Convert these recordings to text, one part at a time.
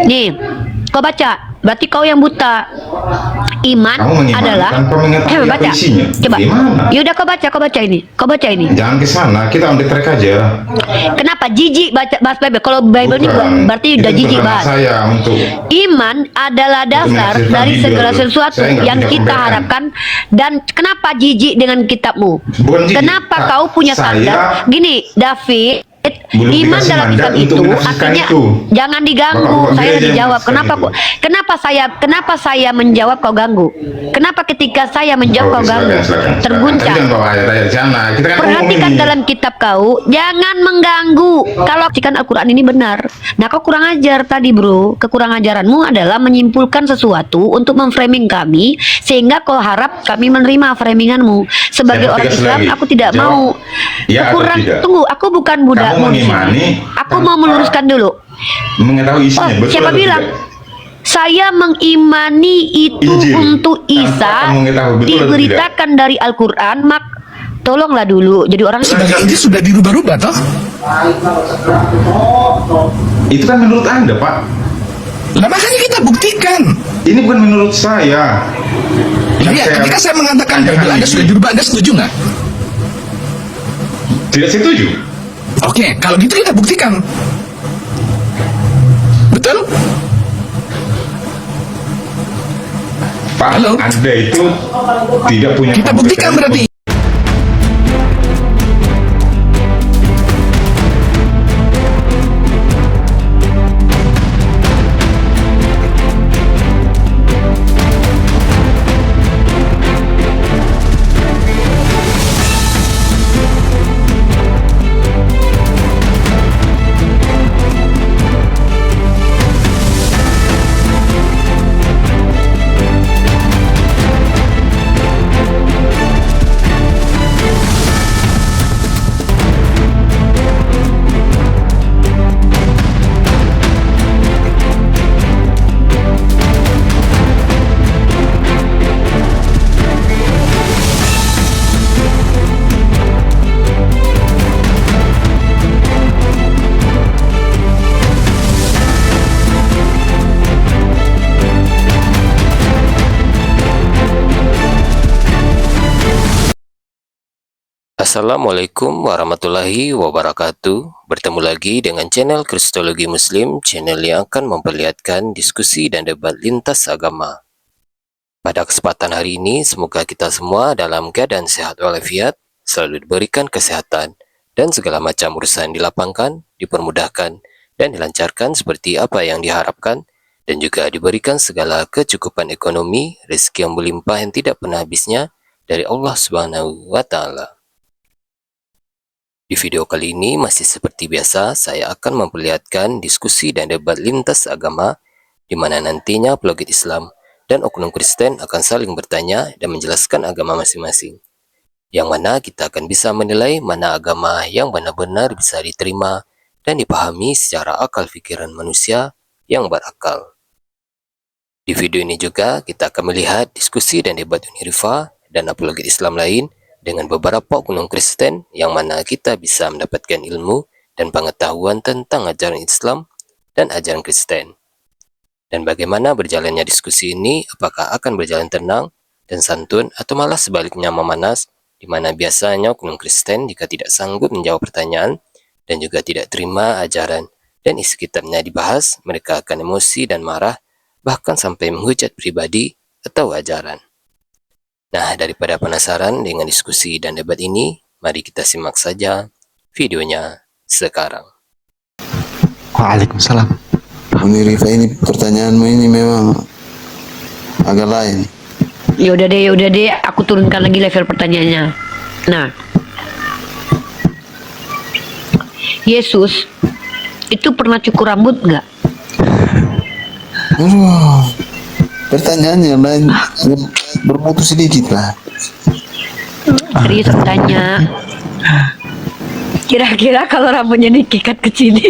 Nih, kau baca. Berarti kau yang buta. Iman adalah baca. Coba. Yaudah kau baca ini. Kau baca ini. Jangan ke sana, kita on the track aja. Kenapa jijik bahas Bible? Kalau Bible ini berarti udah jijik bahas. Saya untuk Iman adalah dasar dari segala sesuatu yang kita harapkan. Dan kenapa jijik dengan kitabmu? Kenapa kau punya standar? Gini, David. Iman dalam Islam itu artinya jangan diganggu. Saya dijawab. Kenapa saya menjawab kau ganggu? Kenapa ketika saya menjawab kau ganggu? Terguncang. Perhatikan dalam kitab kau, jangan mengganggu. Kalau cikan Al-Quran ini benar. Nah, kau kurang ajar tadi, bro. Kekurangan ajaranmu adalah menyimpulkan sesuatu untuk memframing kami sehingga kau harap kami menerima framinganmu. Sebagai orang Islam, aku tidak mau. Tunggu, aku bukan budak. Aku mau meluruskan dulu. Mengetahui isinya, betul siapa bilang? Saya mengimani itu Injil. Untuk Isa diberitakan dari Al-Quran. Tolonglah dulu. Jadi orang itu sudah dirubah-rubah toh? Itu kan menurut Anda, Pak. Nah, makanya kita buktikan. Ini bukan menurut saya. Iya, ketika saya mengatakan Anda sudah dirubah, Anda setuju nggak? Tidak setuju. Oke, kalau gitu kita buktikan. Betul? Pak, halo? Anda itu tidak punya. Kita buktikan berarti. Assalamualaikum warahmatullahi wabarakatuh. Bertemu lagi dengan channel Kristologi Muslim, channel yang akan memperlihatkan diskusi dan debat lintas agama. Pada kesempatan hari ini, semoga kita semua dalam keadaan sehat walafiat, selalu diberikan kesehatan, dan segala macam urusan dilapangkan, dipermudahkan, dan dilancarkan seperti apa yang diharapkan, dan juga diberikan segala kecukupan ekonomi, rezeki yang berlimpah yang tidak pernah habisnya dari Allah Subhanahu wa Ta'ala. Di video kali ini masih seperti biasa, saya akan memperlihatkan diskusi dan debat lintas agama di mana nantinya apologet Islam dan oknum Kristen akan saling bertanya dan menjelaskan agama masing-masing. Yang mana kita akan bisa menilai mana agama yang benar-benar bisa diterima dan dipahami secara akal pikiran manusia yang berakal. Di video ini juga kita akan melihat diskusi dan debat Unirifa dan apologet Islam lain dengan beberapa oknum Kristen yang mana kita bisa mendapatkan ilmu dan pengetahuan tentang ajaran Islam dan ajaran Kristen. Dan bagaimana berjalannya diskusi ini, apakah akan berjalan tenang dan santun atau malah sebaliknya memanas, di mana biasanya oknum Kristen jika tidak sanggup menjawab pertanyaan dan juga tidak terima ajaran dan isi kitabnya dibahas, mereka akan emosi dan marah, bahkan sampai menghujat pribadi atau ajaran. Nah, daripada penasaran dengan diskusi dan debat ini, mari kita simak saja videonya sekarang. Waalaikumsalam. Rifa, ini pertanyaanmu ini memang agak lain. Yaudah deh, aku turunkan lagi level pertanyaannya. Nah, Yesus itu pernah cukur rambut nggak? Aduh, pertanyaannya lain, bermutu sedikit lah. Serius bertanya. Kira-kira kalau rambutnya diikat ke sini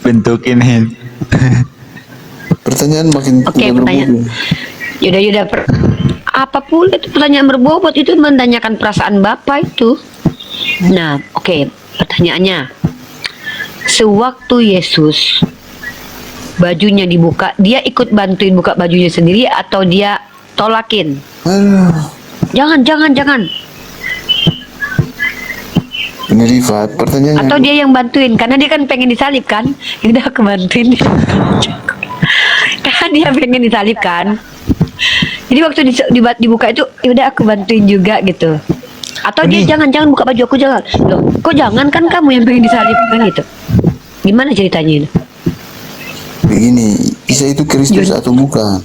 bentukin hand. Pertanyaan makin pertanyaan. Yaudah apa pula itu pertanyaan berbobot, itu menanyakan perasaan Bapak itu. Nah, pertanyaannya, Sewaktu Yesus bajunya dibuka, dia ikut bantuin buka bajunya sendiri atau dia tolakin? Aduh. Jangan. Ini Rifa, pertanyaannya. Atau dia yang bantuin, karena dia kan pengen disalib kan? Yaudah aku bantuin. Karena dia pengen disalib kan? Jadi waktu dibuka itu, yaudah aku bantuin juga gitu. Atau dia jangan buka baju aku, jangan. Loh, kok jangan, kan kamu yang pengen disalib kan gitu? Gimana ceritanya ini? Begini, Isa itu Kristus atau bukan?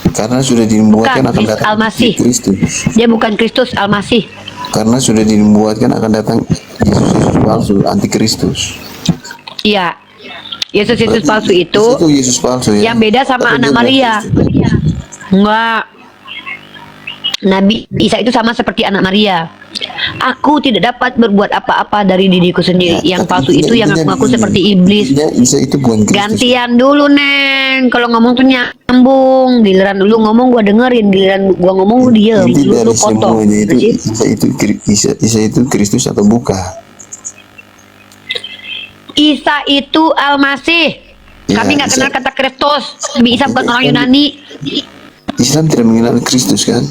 Karena sudah dinubuatkan akan Bukan, datang Al-Masih. Kristus. Dia bukan Kristus, Al-Masih. Karena sudah dinubuatkan akan datang Yesus palsu, antikristus. Iya. Yesus palsu itu Yesus palsu ya. yang beda sama Atau anak dia Maria. Kristus? Enggak. Nabi Isa itu sama seperti anak Maria. Aku tidak dapat berbuat apa-apa dari diriku sendiri. Ya, Yang tapi palsu itu yang intinya aku begini, seperti iblis. intinya Isa itu bukan Kristus. Gantian dulu, Neng. Kalau ngomong tuh nyambung. Giliran dulu ngomong gua dengerin, giliran gua ngomong gua diem. Inti Lu dari potong. semuanya itu Isa itu Kristus atau bukan? Isa itu Al-Masih. Ya, Kami nggak Isa. kenal kata Kristus. Nabi Isa bukan orang Yunani. Islam tidak mengenal Kristus kan?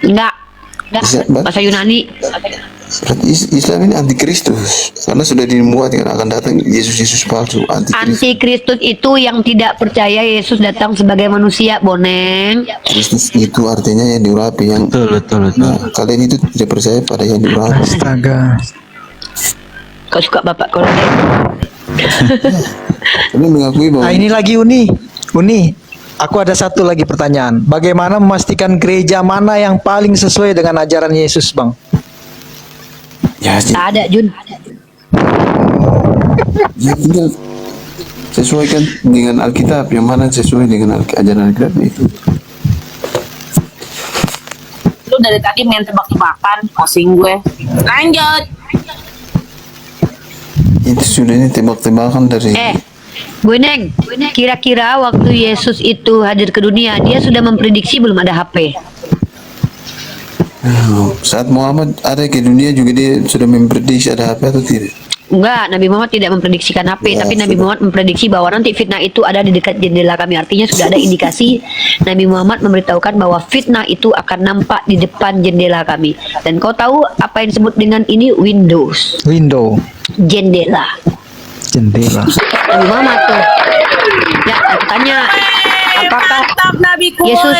Enggak. Isa, Bahasa Yunani. berarti Islam ini antikristus karena sudah dinubuatkan akan datang Yesus palsu, antikristus. Antikristus itu yang tidak percaya Yesus datang sebagai manusia, Boneng. Kristus itu artinya yang diurapi, yang Betul. nah, kalian itu tidak percaya pada yang diurapi. Astaga. Kau suka bapak kalau Kalian mengakui bahwa Nah ini lagi Uni, aku ada satu lagi pertanyaan. Bagaimana memastikan gereja mana yang paling sesuai dengan ajaran Yesus, Bang? ya, tak ada, Jun. ya tinggal sesuaikan dengan Alkitab, yang mana sesuai dengan ajaran Alkitab itu. Lu dari tadi main tebak-tebakan, pusing gue. Lanjut. Itu sudah ini tebak-tebakan dari Bu Neng, kira-kira waktu Yesus itu hadir ke dunia, dia sudah memprediksi belum ada HP? saat Muhammad ada ke dunia juga dia sudah memprediksi ada apa atau tidak? Enggak, Nabi Muhammad tidak memprediksikan HP, Ya, tapi Nabi sudah. Muhammad memprediksi bahwa nanti fitnah itu ada di dekat jendela kami. Artinya sudah ada indikasi Nabi Muhammad memberitahukan bahwa fitnah itu akan nampak di depan jendela kami. Dan kau tahu apa yang disebut dengan ini? Windows, Window, jendela. jendela. Nabi Muhammad tuh. Ya, aku tanya, apakah Tetap Nabi gue. Yesus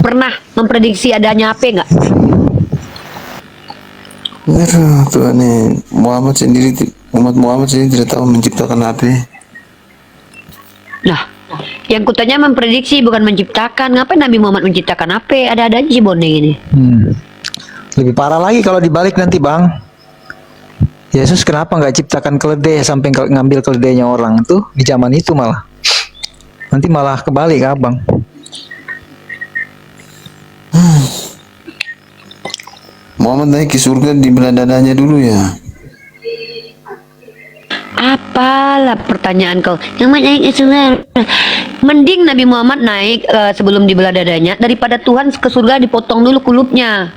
pernah memprediksi adanya HP enggak? Aduh, Tuhan nih, umat Muhammad sendiri tidak tahu menciptakan HP. Nah, yang kutanya memprediksi bukan menciptakan. Ngapain Nabi Muhammad menciptakan HP? Ada-ada aja si Boneng ini. Lebih parah lagi kalau dibalik nanti, Bang. Yesus kenapa nggak ciptakan keledai sampai ngambil keledainya orang tuh di zaman itu malah? Nanti malah kebalik, Abang. Muhammad naik ke surga di belah dadanya dulu ya. Apalah pertanyaan kau? Yang naik ke surga. Mending Nabi Muhammad naik sebelum dibelah dadanya daripada Tuhan ke surga dipotong dulu kulupnya.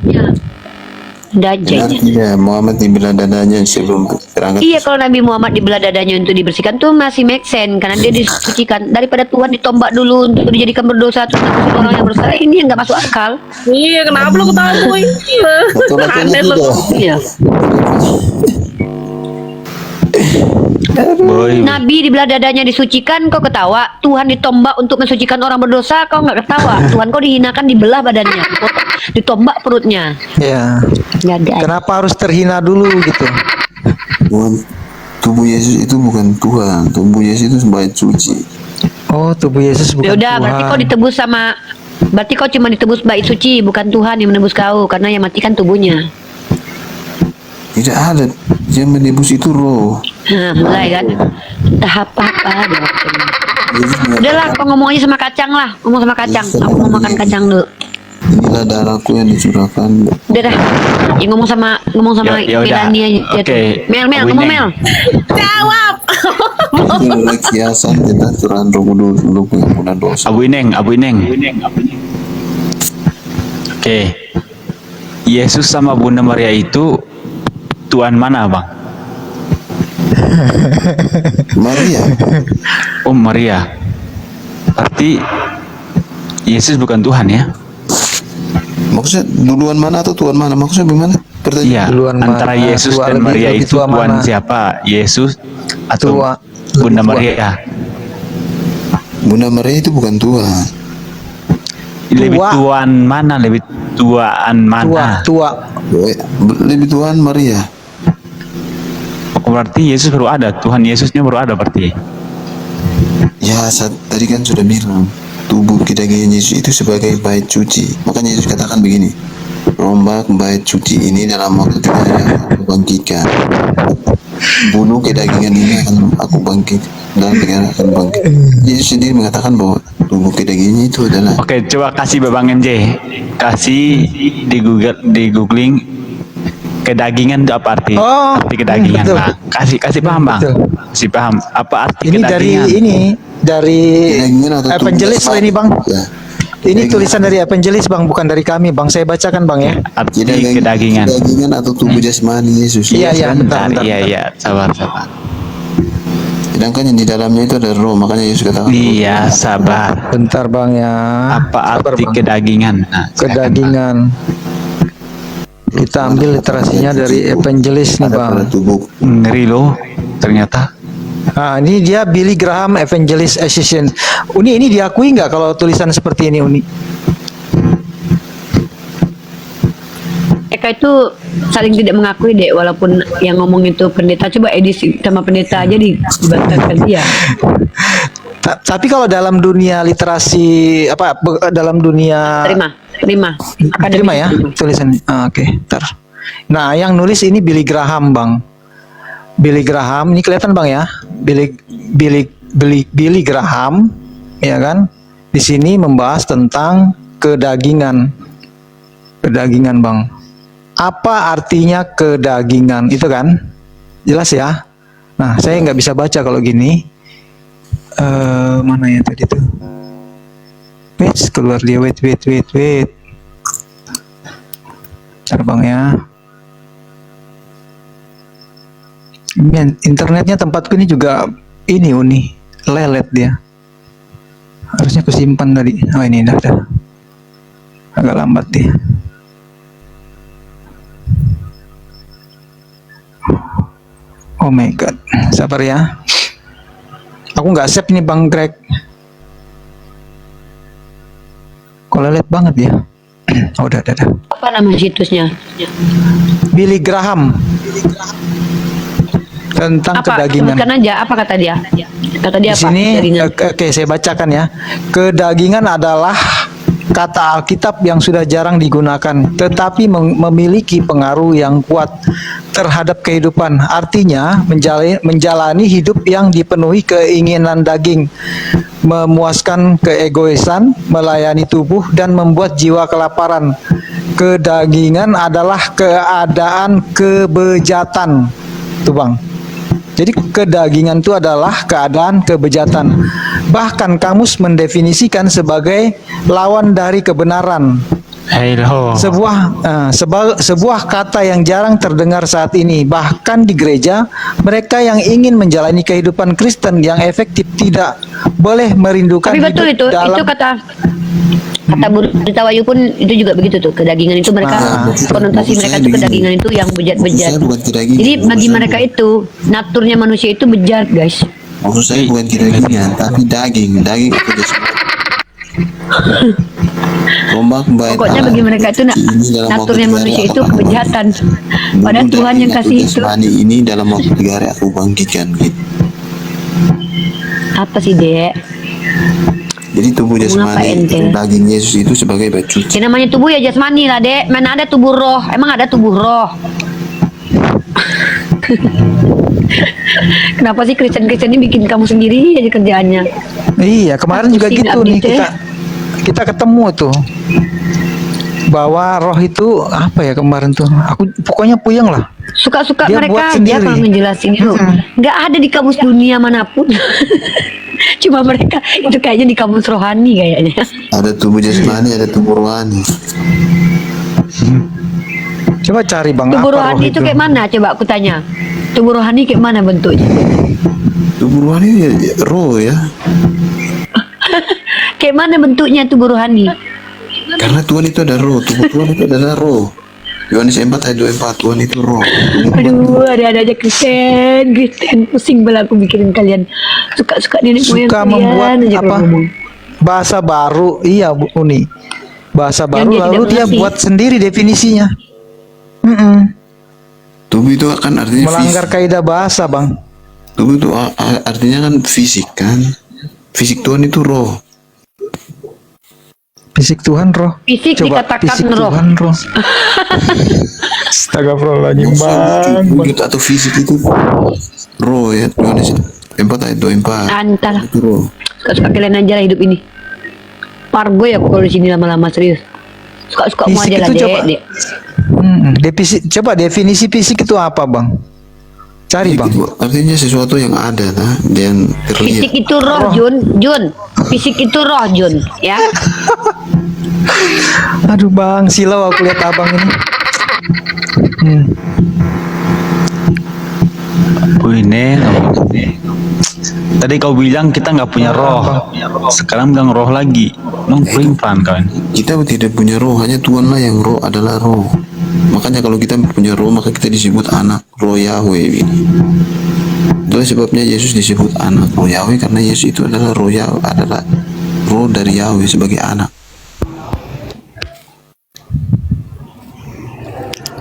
Dajjal. Berarti ya Muhammad di belah dadanya sebelum berangkat. Iya, kalau Nabi Muhammad dibelah dadanya untuk dibersihkan tuh masih make sense karena dia disucikan daripada Tuhan ditombak dulu untuk dijadikan berdosa terus nebusin orang yang berdosa. Ini yang nggak masuk akal. Iya, kenapa lu ketawa gue? Laki-lakinya Aneh lu. tidak. Iya. Boy, Nabi dibelah dadanya disucikan, kau ketawa. Tuhan ditombak untuk mensucikan orang berdosa, kau nggak ketawa. Tuhan kau dihinakan dibelah badannya, ditombak perutnya. Ya. Jadi Kenapa harus terhina dulu gitu? Bukan, tubuh Yesus itu bukan Tuhan. Tubuh Yesus itu bait suci. Oh, tubuh Yesus ya bukan udah, berarti kau Tuhan. ditebus sama, berarti kau cuma ditebus bait suci, bukan Tuhan yang menebus kau, karena yang matikan tubuhnya. Tidak ada yang menebus itu roh. Nah, mulai kan. Entah apa-apa deh. Yesus Udahlah, mengatakan, kau ngomong aja sama kacang lah. Ngomong sama kacang. Aku mau makan kacang dulu. inilah darahku yang dicurahkan. Udah dah. Ya, ngomong sama Ya udah. Melania aja. Oke. Mel, Abu ngomong Neng. Mel. Jawab. Itu adalah kiasan tentang curahan roh kudus untuk pengampunan dosa. Abu Ineng. Oke. Yesus sama Bunda Maria itu Tuhan mana, Bang? Maria. Oh Maria. Berarti Yesus bukan Tuhan ya? Maksudnya duluan mana atau Tuhan mana? Maksudnya gimana? Pertanyaan. Iya. Duluan Antara mana? Yesus Tua dan lebih- Maria lebih itu tua Tuhan mana? siapa? Yesus atau Tua. Bunda Lebih tua. Maria? Bunda Maria itu bukan Tuhan. Lebih Tua. tuan mana? Lebih tuaan mana? Tua. Lebih Tuhan Maria. Oh, berarti Yesus baru ada. Tuhan Yesusnya baru ada berarti. Ya, tadi kan sudah bilang tubuh kedagingan Yesus itu sebagai bait suci. Makanya Yesus katakan begini, rombak bait suci ini dalam waktu 3 hari aku bangkitkan. Bunuh kedagingan ini akan aku bangkit, dalam 3 hari akan bangkit. Yesus sendiri mengatakan bahwa tubuh kedagingannya itu adalah. Oke, coba kasih Bang MJ. Kasih di googling kedagingan itu apa arti? Oh, Arti kedagingan, betul. Bang. Kasih paham, Bang. Betul. Kasih paham apa arti Ini kedagingan? dari Kedagingan atau tubuh Evangelis loh ini Bang. Ya. Ini Kedagingan. tulisan dari Evangelis Bang, bukan dari kami Bang. Saya bacakan Bang ya. Arti kedagingan. Kedagingan atau tubuh jasmani Yesus. Iya, bentar. Iya, sabar. Sedangkan yang di dalamnya itu ada roh, makanya Yesus katakan. Iya, sabar. Bentar Bang ya. Apa Sabar, arti Bang. kedagingan? Nah, silakan, Bang. Kedagingan. Kita ambil literasinya dari Evangelis nih Ada pada Bang. tubuh. Ngeri loh, ternyata. Nah, ini dia Billy Graham Evangelist Association. Ini diakui nggak kalau tulisan seperti ini Uni? Mereka itu saling tidak mengakui deh, walaupun yang ngomong itu pendeta. Coba edisi sama pendeta aja dibantarkan dia. Tapi kalau dalam dunia literasi dalam dunia Terima. terima ya tulisan. Oke, ntar. Nah, yang nulis ini Billy Graham Bang. Billy Graham ini kelihatan Bang ya. Billy Graham, ya kan? Di sini membahas tentang kedagingan. Kedagingan Bang. Apa artinya kedagingan? Itu kan? Jelas ya? Nah, saya nggak bisa baca kalau gini. Mana ya tadi tuh? Wait, keluar dia. Wait. Bentar Bang ya. Internetnya tempatku ini juga Uni lelet dia. Harusnya kusimpan tadi. Oh ini dah. Agak lambat dia. Oh my god, sabar ya. Aku nggak save ini Bang Greg. Kok lelet banget ya? Oh udah. Apa nama situsnya? Billy Graham. Tentang Apa? kedagingan. Sebutkan aja. Apa kata dia? Kata dia Di apa? sini Jaringan. oke saya bacakan ya. Kedagingan adalah kata Alkitab yang sudah jarang digunakan, tetapi memiliki pengaruh yang kuat terhadap kehidupan. Artinya menjalani hidup yang dipenuhi keinginan daging, memuaskan keegoisan, melayani tubuh, dan membuat jiwa kelaparan. Kedagingan adalah keadaan kebejatan, tuh Bang. Jadi kedagingan itu adalah keadaan kebejatan. Bahkan kamus mendefinisikan sebagai lawan dari kebenaran. Hello. Sebuah kata yang jarang terdengar saat ini. Bahkan di gereja, mereka yang ingin menjalani kehidupan Kristen yang efektif tidak boleh merindukan Tapi betul hidup itu. dalam Itu kata Burita Wayu pun itu juga begitu tuh. Kedagingan itu mereka konotasi mereka itu kedagingan itu yang bejat-bejat. Maksud saya bukan kedagingan. Jadi bagi Maksud saya mereka itu naturnya manusia itu bejat, guys. Maksud saya bukan kedagingan, tapi daging itu jasmani. Rombak bait Pokoknya Allah. bagi mereka itu Ini dalam waktu naturnya 3 hari manusia aku itu akan kejahatan. bangkit. Padahal Bunuh Tuhan yang daging kasih atau itu. jasmani ini dalam waktu 3 hari aku bangkitkan gitu. Apa sih, Dek? Jadi tubuh Ngomong apa jasmani ente? daging Yesus itu sebagai bait suci. Ya namanya tubuh ya jasmani lah, Dek. Mana ada tubuh roh? Emang ada tubuh roh? Kenapa sih Kristen-Kristen ini bikin kamu sendiri aja kerjaannya? Iya, kemarin juga Pusing gitu nih update-nya. kita ketemu tuh bahwa roh itu apa ya kemarin tuh. Aku pokoknya puyeng lah. Suka-suka Dia mereka buat aja sendiri. kalau ngejelasin itu. Nggak ada di kamus dunia manapun. Cuma mereka itu kayaknya di kamus rohani kayaknya. Ada tubuh jasmani, ada tubuh rohani. Coba cari Bang Tubuh apa roh rohani itu kayak mana? Coba aku tanya. Tubuh rohani kayak mana bentuknya? Tubuh rohani ya, roh ya. Kayak mana bentuknya tubuh rohani? Karena Tuhan itu ada roh, tubuh Tuhan itu adalah roh. Yohanes 4 ayat 24, Tuhan itu roh. Aduh, ada aja Kristen, pusing bela aku mikirin kalian. Suka nenek moyang Suka kalian membuat aja apa? kalau ngomong. Bahasa baru, iya Bu Uni. Bahasa baru dia lalu tidak dia mengerti. buat sendiri definisinya. Tubuh itu kan artinya Melanggar fisik. kaidah bahasa, Bang. Tubuh itu artinya kan fisik kan. Fisik Tuhan itu roh. Fisik Tuhan roh. Fisik dikatakan fisik roh. Tuhan roh. Astagfirullahaladzim, Bang. Wujud atau fisik itu roh ya. Yohanes 4 ayat 24. Antar. Itu roh. Suka-suka kalian aja lah hidup ini. Pargo ya aku kalau di sini lama-lama serius. Suka-suka mau Fisik aja lah itu coba. dek. Coba definisi fisik itu apa, Bang? Cari, Fisik Bang. itu artinya sesuatu yang ada nah, dan Fisik terlihat. itu roh, Jun. Fisik itu roh, Jun. Ya. Aduh, Bang, silau aku lihat Abang ini. Ini tadi kau bilang kita nggak punya roh, sekarang bilang roh lagi. Nong pelan kawan. Kita tidak punya roh, hanya Tuhanlah yang roh adalah roh. Makanya kalau kita punya roh, maka kita disebut anak roh Yahweh ini. Itulah sebabnya Yesus disebut anak roh Yahweh, karena Yesus itu adalah roh Yahweh, adalah roh dari Yahweh sebagai anak.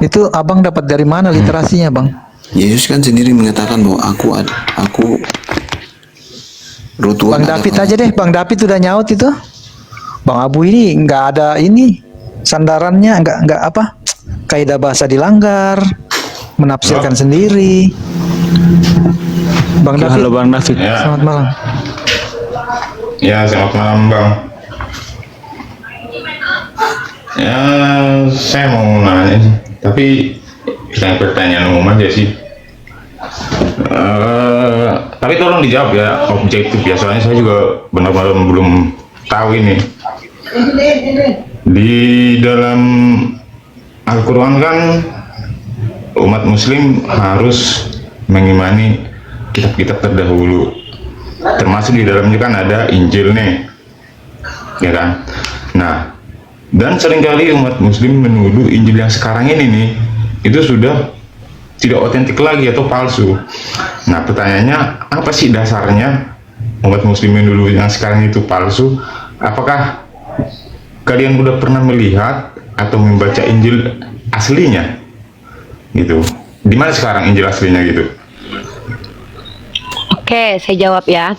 Itu Abang dapat dari mana literasinya, Bang? Yesus kan sendiri mengatakan bahwa aku roh Tuhan. Bang David aja deh, Bang David udah nyaut itu. Bang Abu ini nggak ada ini sandarannya, nggak apa, kaidah bahasa dilanggar, menafsirkan sendiri. Bang David, Halo Bang David. Ya. selamat malam. Ya, selamat malam Bang. Ya, saya mau nanya sih, tapi saya pertanyaan umum aja sih. Tapi tolong dijawab ya, objektif ya, soalnya saya juga benar-benar belum tahu ini. Di dalam Al-Quran kan umat muslim harus mengimani kitab-kitab terdahulu, termasuk di dalamnya kan ada Injil nih, ya kan. Nah, dan seringkali umat muslim menuduh Injil yang sekarang ini nih itu sudah tidak otentik lagi atau palsu. Nah, pertanyaannya apa sih dasarnya umat muslim menuduh yang sekarang itu palsu? Apakah kalian udah pernah melihat atau membaca Injil aslinya gitu? Di mana sekarang Injil aslinya gitu? Oke, saya jawab ya.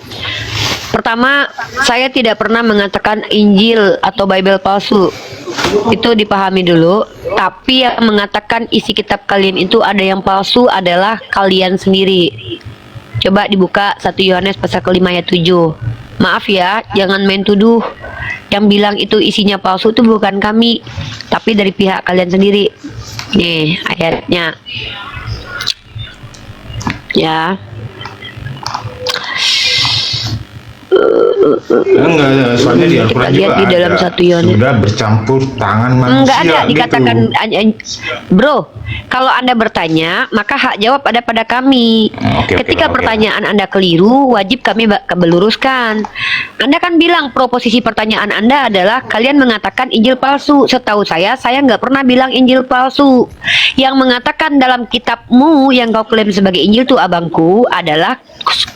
Pertama, saya tidak pernah mengatakan Injil atau Bible palsu. Itu dipahami dulu. Tapi yang mengatakan isi kitab kalian itu ada yang palsu adalah kalian sendiri. Coba dibuka 1 Yohanes pasal ke-5 ayat 7. Maaf ya, jangan main tuduh. Yang bilang itu isinya palsu itu bukan kami, tapi dari pihak kalian sendiri. Nih ayatnya. Ya. Enggak, soalnya di Al-Quran Kita lihat juga di dalam ada, 1 Yohanes. sudah bercampur tangan manusia. Enggak ada gitu. dikatakan bro, kalau Anda bertanya maka hak jawab ada pada kami. Oke, Ketika oke. pertanyaan Anda keliru, wajib kami meluruskan. Anda kan bilang proposisi pertanyaan Anda adalah kalian mengatakan Injil palsu. Setahu saya nggak pernah bilang Injil palsu. Yang mengatakan dalam kitabmu yang kau klaim sebagai Injil tuh abangku adalah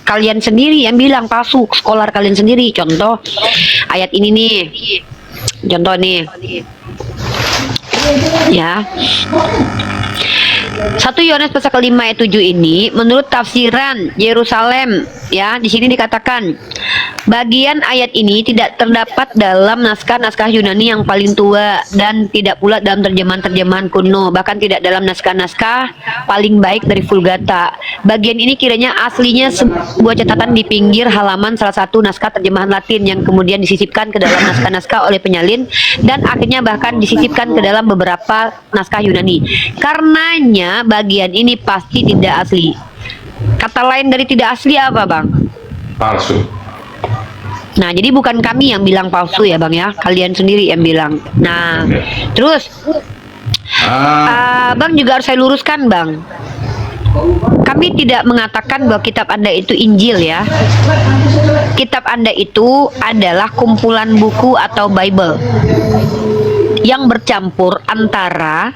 kalian sendiri yang bilang palsu, sekolah kalian sendiri. Contoh ayat ini nih, contoh nih ya, 1 Yohanes pasal ke-5 ayat 7 ini menurut tafsiran Yerusalem ya, di sini dikatakan bagian ayat ini tidak terdapat dalam naskah-naskah Yunani yang paling tua dan tidak pula dalam terjemahan-terjemahan kuno, bahkan tidak dalam naskah-naskah paling baik dari Vulgata. Bagian ini kiranya aslinya sebuah catatan di pinggir halaman salah satu naskah terjemahan Latin yang kemudian disisipkan ke dalam naskah-naskah oleh penyalin dan akhirnya bahkan disisipkan ke dalam beberapa naskah Yunani. Karenanya bagian ini pasti tidak asli. Kata lain dari tidak asli apa, Bang? Palsu. Nah, jadi bukan kami yang bilang palsu ya, Bang ya. Kalian sendiri yang bilang. Nah, terus Bang juga harus saya luruskan, Bang. kami tidak mengatakan bahwa kitab Anda itu Injil ya. Kitab Anda itu adalah kumpulan buku atau Bible yang bercampur antara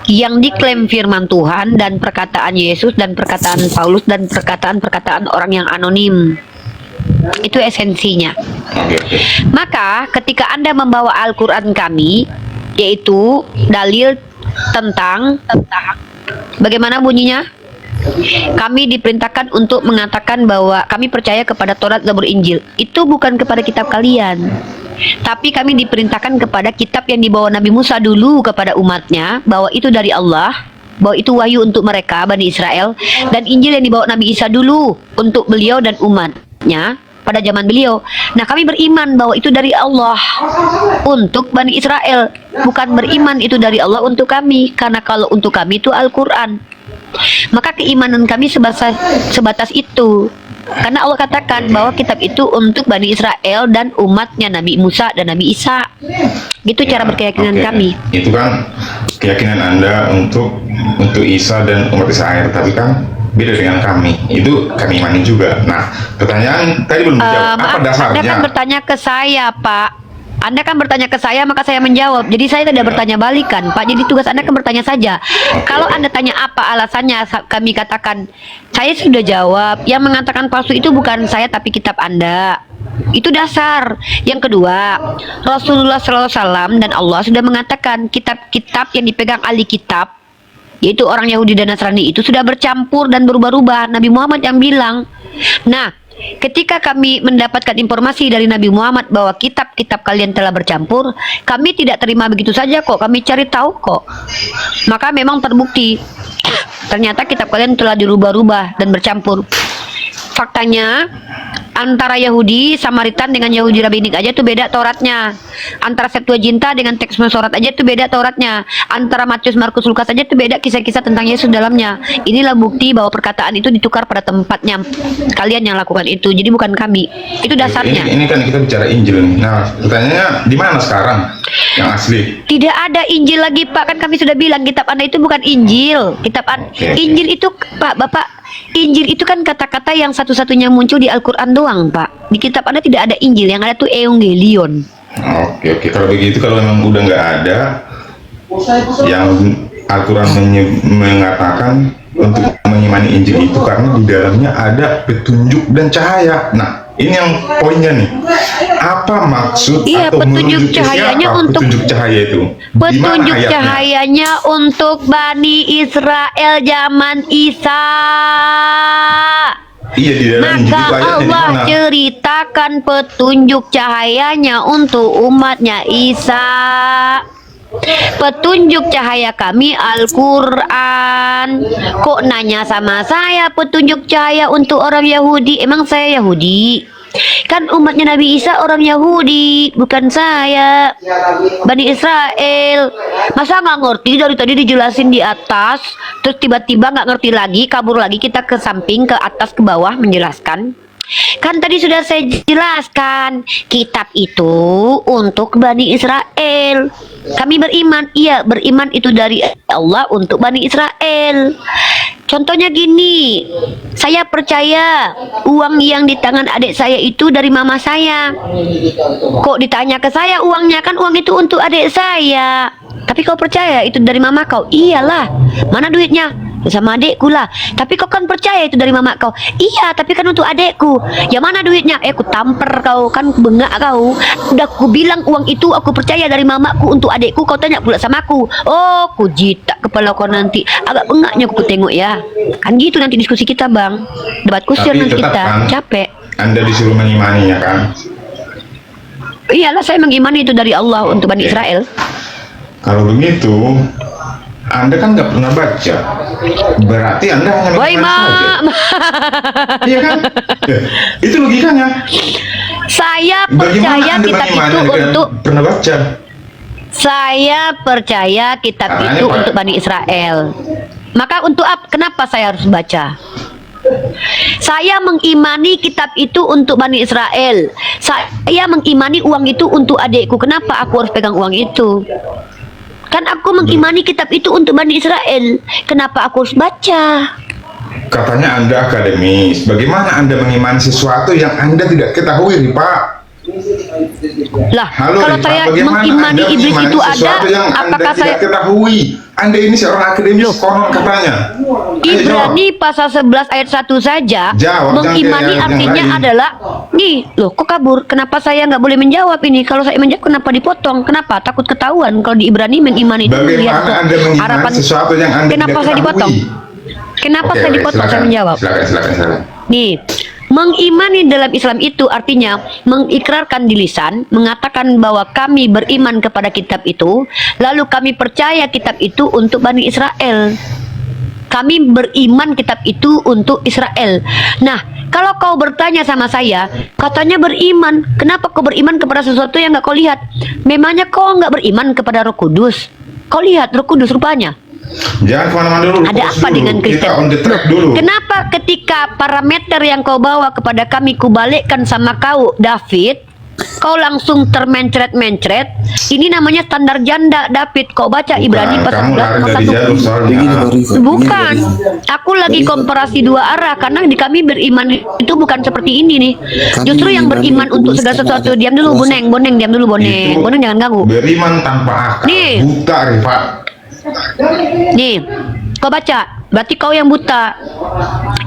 yang diklaim firman Tuhan dan perkataan Yesus dan perkataan Paulus dan perkataan-perkataan orang yang anonim. Itu esensinya. Maka ketika Anda membawa Al-Quran kami, yaitu dalil tentang bagaimana bunyinya? Kami diperintahkan untuk mengatakan bahwa kami percaya kepada Taurat, Zabur, Injil. Itu bukan kepada kitab kalian, tapi kami diperintahkan kepada kitab yang dibawa Nabi Musa dulu kepada umatnya, bahwa itu dari Allah, bahwa itu wahyu untuk mereka, Bani Israel, dan Injil yang dibawa Nabi Isa dulu untuk beliau dan umatnya pada zaman beliau. Nah, kami beriman bahwa itu dari Allah untuk Bani Israel, bukan beriman itu dari Allah untuk kami, karena kalau untuk kami itu Al-Quran. Maka keimanan kami sebatas itu, karena Allah katakan bahwa kitab itu untuk Bani Israel dan umatnya Nabi Musa dan Nabi Isa. Gitu cara berkeyakinan kami. Itu kan keyakinan Anda untuk Isa dan umat Israel, tapi kan beda dengan kami. Itu kami imani juga. Nah, pertanyaan tadi belum dijawab. Apa dasarnya? Anda kan bertanya ke saya, Pak. Anda kan bertanya ke saya, maka saya menjawab. Jadi saya tidak bertanya balikan, Pak. Jadi tugas Anda kan bertanya saja. Kalau Anda tanya apa alasannya, kami katakan, saya sudah jawab. Yang mengatakan palsu itu bukan saya, tapi kitab Anda. Itu dasar. Yang kedua, Rasulullah SAW dan Allah sudah mengatakan kitab-kitab yang dipegang ahli kitab, yaitu orang Yahudi dan Nasrani, itu sudah bercampur dan berubah-ubah. Nabi Muhammad yang bilang. Nah, ketika kami mendapatkan informasi dari Nabi Muhammad bahwa kitab-kitab kalian telah bercampur, kami tidak terima begitu saja kok, kami cari tahu kok. Maka memang terbukti, ternyata kitab kalian telah dirubah-rubah dan bercampur. Faktanya, antara Yahudi Samaritan dengan Yahudi Rabbinik aja tuh beda Tauratnya. Antara Septuaginta dengan teks Masoret aja tuh beda Tauratnya. Antara Matius, Markus, Lukas aja tuh beda kisah-kisah tentang Yesus dalamnya. Inilah bukti bahwa perkataan itu ditukar pada tempatnya. Kalian yang lakukan itu, jadi bukan kami. Itu dasarnya. Ini kan kita bicara Injil. Nah, pertanyaannya di mana sekarang yang asli? Tidak ada Injil lagi, Pak. Kan kami sudah bilang kitab Anda itu bukan Injil. Injil itu, Pak, Bapak, Injil itu kan kata-kata yang satu-satunya muncul di Al-Quran doang, Pak. Di kitab Anda tidak ada Injil, yang ada tuh Evangelion. Oke. Kalau begitu, kalau memang udah nggak ada yang Al-Quran mengatakan untuk mengimani Injil itu karena di dalamnya ada petunjuk dan cahaya. Nah, ini yang poinnya nih. Apa maksud atau petunjuk cahayanya untuk petunjuk cahaya itu? Petunjuk cahayanya untuk Bani Israel zaman Isa. Iya, di dalam Maka Allah ceritakan petunjuk cahayanya untuk umatnya Isa. Petunjuk cahaya kami Al-Quran. Kok nanya sama saya petunjuk cahaya untuk orang Yahudi? Emang saya Yahudi? Kan umatnya Nabi Isa orang Yahudi, bukan saya, Bani Israel. Masa nggak ngerti dari tadi dijelasin di atas, terus tiba-tiba nggak ngerti lagi, kabur lagi, kita ke samping, ke atas, ke bawah menjelaskan? Kan tadi sudah saya jelaskan, kitab itu untuk Bani Israel. Kami beriman, iya beriman itu dari Allah untuk Bani Israel. Contohnya gini, saya percaya uang yang di tangan adik saya itu dari mama saya. Kok ditanya ke saya uangnya? Kan uang itu untuk adik saya. Tapi kau percaya itu dari mama kau? Iyalah. Mana duitnya? Sama adekku lah. Tapi kau kan percaya itu dari mama kau? Iya, tapi kan untuk adekku. Ya mana duitnya? Aku tamper kau, kan bengak kau. Udah aku bilang uang itu aku percaya dari mamaku untuk adekku, kau tanya pula sama aku. Oh, ku jitak kepala kau nanti. Agak bengaknya aku tengok ya. Kan gitu nanti diskusi kita, Bang. Debat kusir nanti kita. Capek. Anda disuruh mengimaninya kan? Iyalah, saya mengimani itu dari Allah untuk Bani Israel. Kalau begitu, Anda kan nggak pernah baca, berarti Anda hanya mengimani saja. Iya kan? Ya, itu logikanya. Saya percaya kitab itu untuk pernah baca. Saya percaya kitab itu untuk Bani Israel. Maka untuk apa? Kenapa saya harus baca? Saya mengimani kitab itu untuk Bani Israel. Saya mengimani uang itu untuk adikku. Kenapa aku harus pegang uang itu? Kan aku mengimani kitab itu untuk Bani Israel. Kenapa aku harus baca? Katanya Anda akademis. Bagaimana Anda mengimani sesuatu yang Anda tidak ketahui, Pak? Lah, Halo, kalau Rifa, saya bagaimana mengimani Anda iblis mengimani itu ada, sesuatu yang Anda apakah tidak saya ketahui? Anda ini seorang akademis, konon katanya. Ayo, Ibrani jawab. pasal 11 ayat 1 saja Jawab, mengimani jangan kayak artinya yang lain. adalah nih loh kok kabur, kenapa saya nggak boleh menjawab ini? Kalau saya menjawab kenapa dipotong? Kenapa? Takut ketahuan kalau di Ibrani mengimani itu lihat Bagaimana kok Anda mengimani harapan sesuatu yang Anda kenapa tidak saya ketahui? dipotong? Kenapa Oke, saya oke, dipotong? Saya silakan. menjawab. Silakan. Nih, mengimani dalam Islam itu artinya mengikrarkan di lisan, mengatakan bahwa kami beriman kepada kitab itu, lalu kami percaya kitab itu untuk Bani Israel. Kami beriman kitab itu untuk Israel. Nah, kalau kau bertanya sama saya, katanya beriman. Kenapa kau beriman kepada sesuatu yang nggak kau lihat? Memangnya kau nggak beriman kepada Roh Kudus? Kau lihat Roh Kudus rupanya. Jangan kemana-mana dulu. Ada fokus apa dulu. dengan Kristen? Kita on the track Loh, dulu. kenapa ketika parameter yang kau bawa kepada kami kubalikkan sama kau, David, kau langsung termencret-mencret? Ini namanya standar janda, David. Kau baca Ibrani pasal Kamu 11 lari nomor dari 1. jalur soalnya. Begini Bang Rifa. Bukan, aku lagi komparasi dua arah karena di kami beriman itu bukan seperti ini nih. Kami Justru yang beriman beriman untuk kudus segala karena sesuatu. ada Diam dulu, kuasa. boneng, diam dulu, boneng. Itu Boneng jangan ganggu. beriman tanpa akal. Nih. Buta, Rifa. Nih, kau baca. Berarti kau yang buta.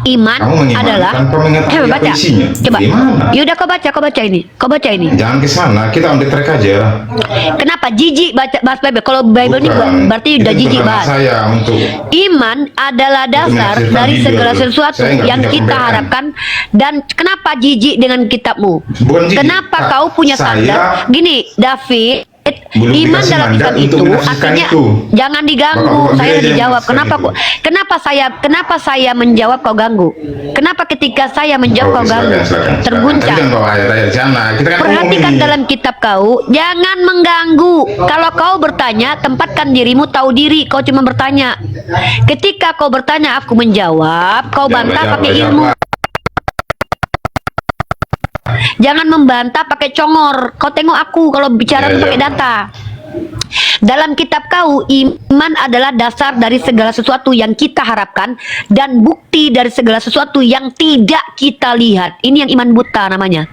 Iman Kamu mengimani adalah tanpa mengetahui coba apa baca. isinya. Coba. Gimana? Yaudah kau baca ini. Kau baca ini. Jangan ke sana, kita on the track aja. Kenapa jijik bahas Bible? Kalau Bible ini Bukan. berarti Itu udah jijik bukan bahas. saya untuk Iman adalah dasar menafsirkan dari Bible. segala sesuatu Saya nggak yang bisa kita membedakan. harapkan. Dan kenapa jijik dengan kitabmu? Bukan jijik, Kenapa Pak. kau punya Saya standar? Gini, David, belum iman dikasih dalam mandat Islam untuk itu menafsirkan artinya itu. jangan diganggu. Bapak Saya aja yang dijawab. menafsirkan Kenapa saya menjawab kau ganggu? Kenapa ketika saya menjawab kau ganggu? Tapi Terguncang. jangan bawa ayat-ayat sana. Kita kan Perhatikan umum ini. dalam kitab kau, jangan mengganggu. Kalau kau bertanya, tempatkan dirimu tahu diri. Kau cuma bertanya. Ketika kau bertanya, aku menjawab. Kau bantah pakai ilmu. Jangan membantah pakai congor. Kau tengok aku kalau bicara Ya, ya. pakai data. Dalam kitab kau, iman adalah dasar dari segala sesuatu yang kita harapkan dan bukti dari segala sesuatu yang tidak kita lihat. Ini yang iman buta namanya.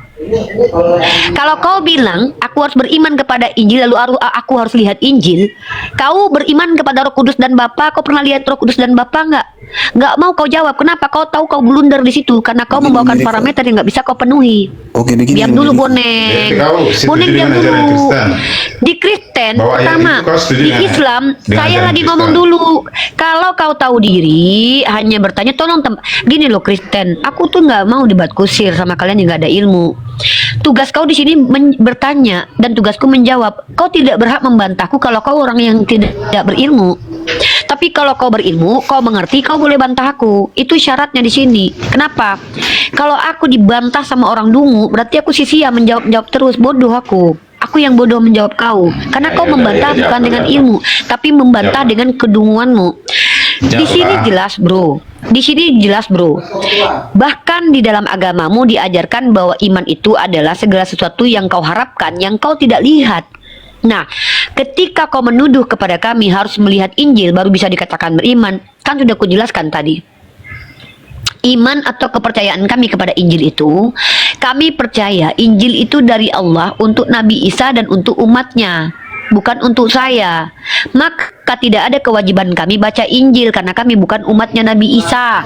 Kalau kau bilang aku harus beriman kepada Injil lalu aku harus lihat Injil, kau beriman kepada Roh Kudus dan Bapa, kau pernah lihat Roh Kudus dan Bapa nggak? Nggak mau kau jawab. Kenapa? Kau tahu kau blunder di situ karena kau Begini, membawakan Rifa. parameter yang nggak bisa kau penuhi. Oke, begini. Diam Bang dulu Rifa. boneng. Jadi kau setuju Boneng diam dengan ajaran dulu. Kristen? Di Kristen Bahwa ayat pertama itu kau setuju di dengan- Islam dengan saya ajaran lagi Kristen? ngomong dulu. Kalau kau tahu diri hanya bertanya tolong gini loh Kristen. Aku tuh nggak mau debat kusir sama kalian yang nggak ada ilmu. Tugas kau di sini bertanya dan tugasku menjawab. Kau tidak berhak membantahku kalau kau orang yang tidak berilmu. Tapi kalau kau berilmu, kau mengerti, kau boleh bantah aku. Itu syaratnya di sini. Kenapa? Kalau aku dibantah sama orang dungu, berarti aku sia-sia menjawab terus. Bodoh aku. Aku yang bodoh menjawab kau. Karena kau membantah bukan dengan ilmu, tapi membantah dengan kedunguanmu. Di sini jelas, bro. Di sini jelas, bro. Bahkan di dalam agamamu diajarkan bahwa iman itu adalah segala sesuatu yang kau harapkan, yang kau tidak lihat. Nah, ketika kau menuduh kepada kami harus melihat Injil baru bisa dikatakan beriman, kan sudah kujelaskan tadi. Iman atau kepercayaan kami kepada Injil itu, kami percaya Injil itu dari Allah untuk Nabi Isa dan untuk umatnya, bukan untuk saya. Maka tidak ada kewajiban kami baca Injil karena kami bukan umatnya Nabi Isa.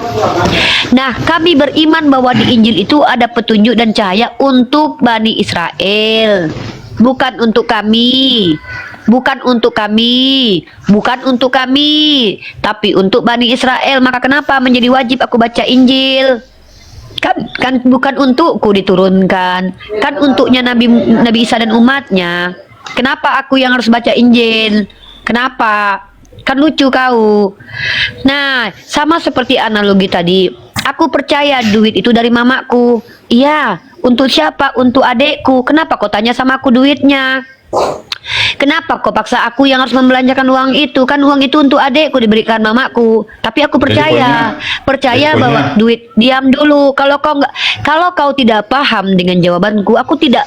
Nah, kami beriman bahwa di Injil itu ada petunjuk dan cahaya untuk Bani Israel, bukan untuk kami. Bukan untuk kami, bukan untuk kami, tapi untuk Bani Israel. Maka kenapa menjadi wajib aku baca Injil? Kan bukan untukku diturunkan, kan untuknya Nabi Isa dan umatnya. Kenapa aku yang harus baca Injil? Kenapa? Kan lucu kau. Nah, sama seperti analogi tadi. Aku percaya duit itu dari mamaku. Iya, untuk siapa? Untuk adekku. Kenapa kau tanya sama aku duitnya? Kenapa kau paksa aku yang harus membelanjakan uang itu? Kan uang itu untuk adekku, diberikan mamaku. Tapi aku percaya bahwa duit. Diam dulu. Kalau kau tidak paham dengan jawabanku, aku tidak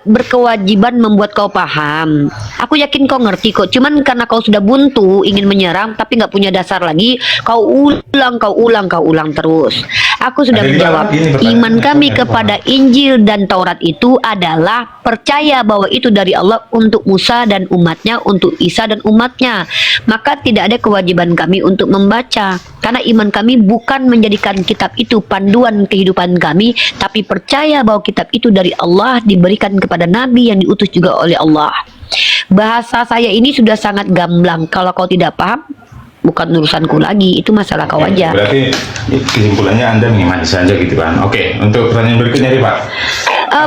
berkewajiban membuat kau paham. Aku yakin kau ngerti kok. Cuman karena kau sudah buntu, ingin menyerang, tapi nggak punya dasar lagi, kau ulang terus. Aku sudah menjawab. Iman kami kepada Injil dan Taurat itu adalah percaya bahwa itu dari Allah untuk Musa dan umatnya, untuk Isa dan umatnya. Maka tidak ada kewajiban kami untuk membaca, karena iman kami bukan menjadikan kitab itu panduan kehidupan kami, tapi percaya bahwa kitab itu dari Allah, diberikan kepada Nabi yang diutus juga oleh Allah. Bahasa saya ini sudah sangat gamblang. Kalau kau tidak paham, bukan urusanku lagi, itu masalah kau aja. Berarti kesimpulannya Anda mengimani saja gitu kan. Oke, untuk pertanyaan berikutnya nih Pak.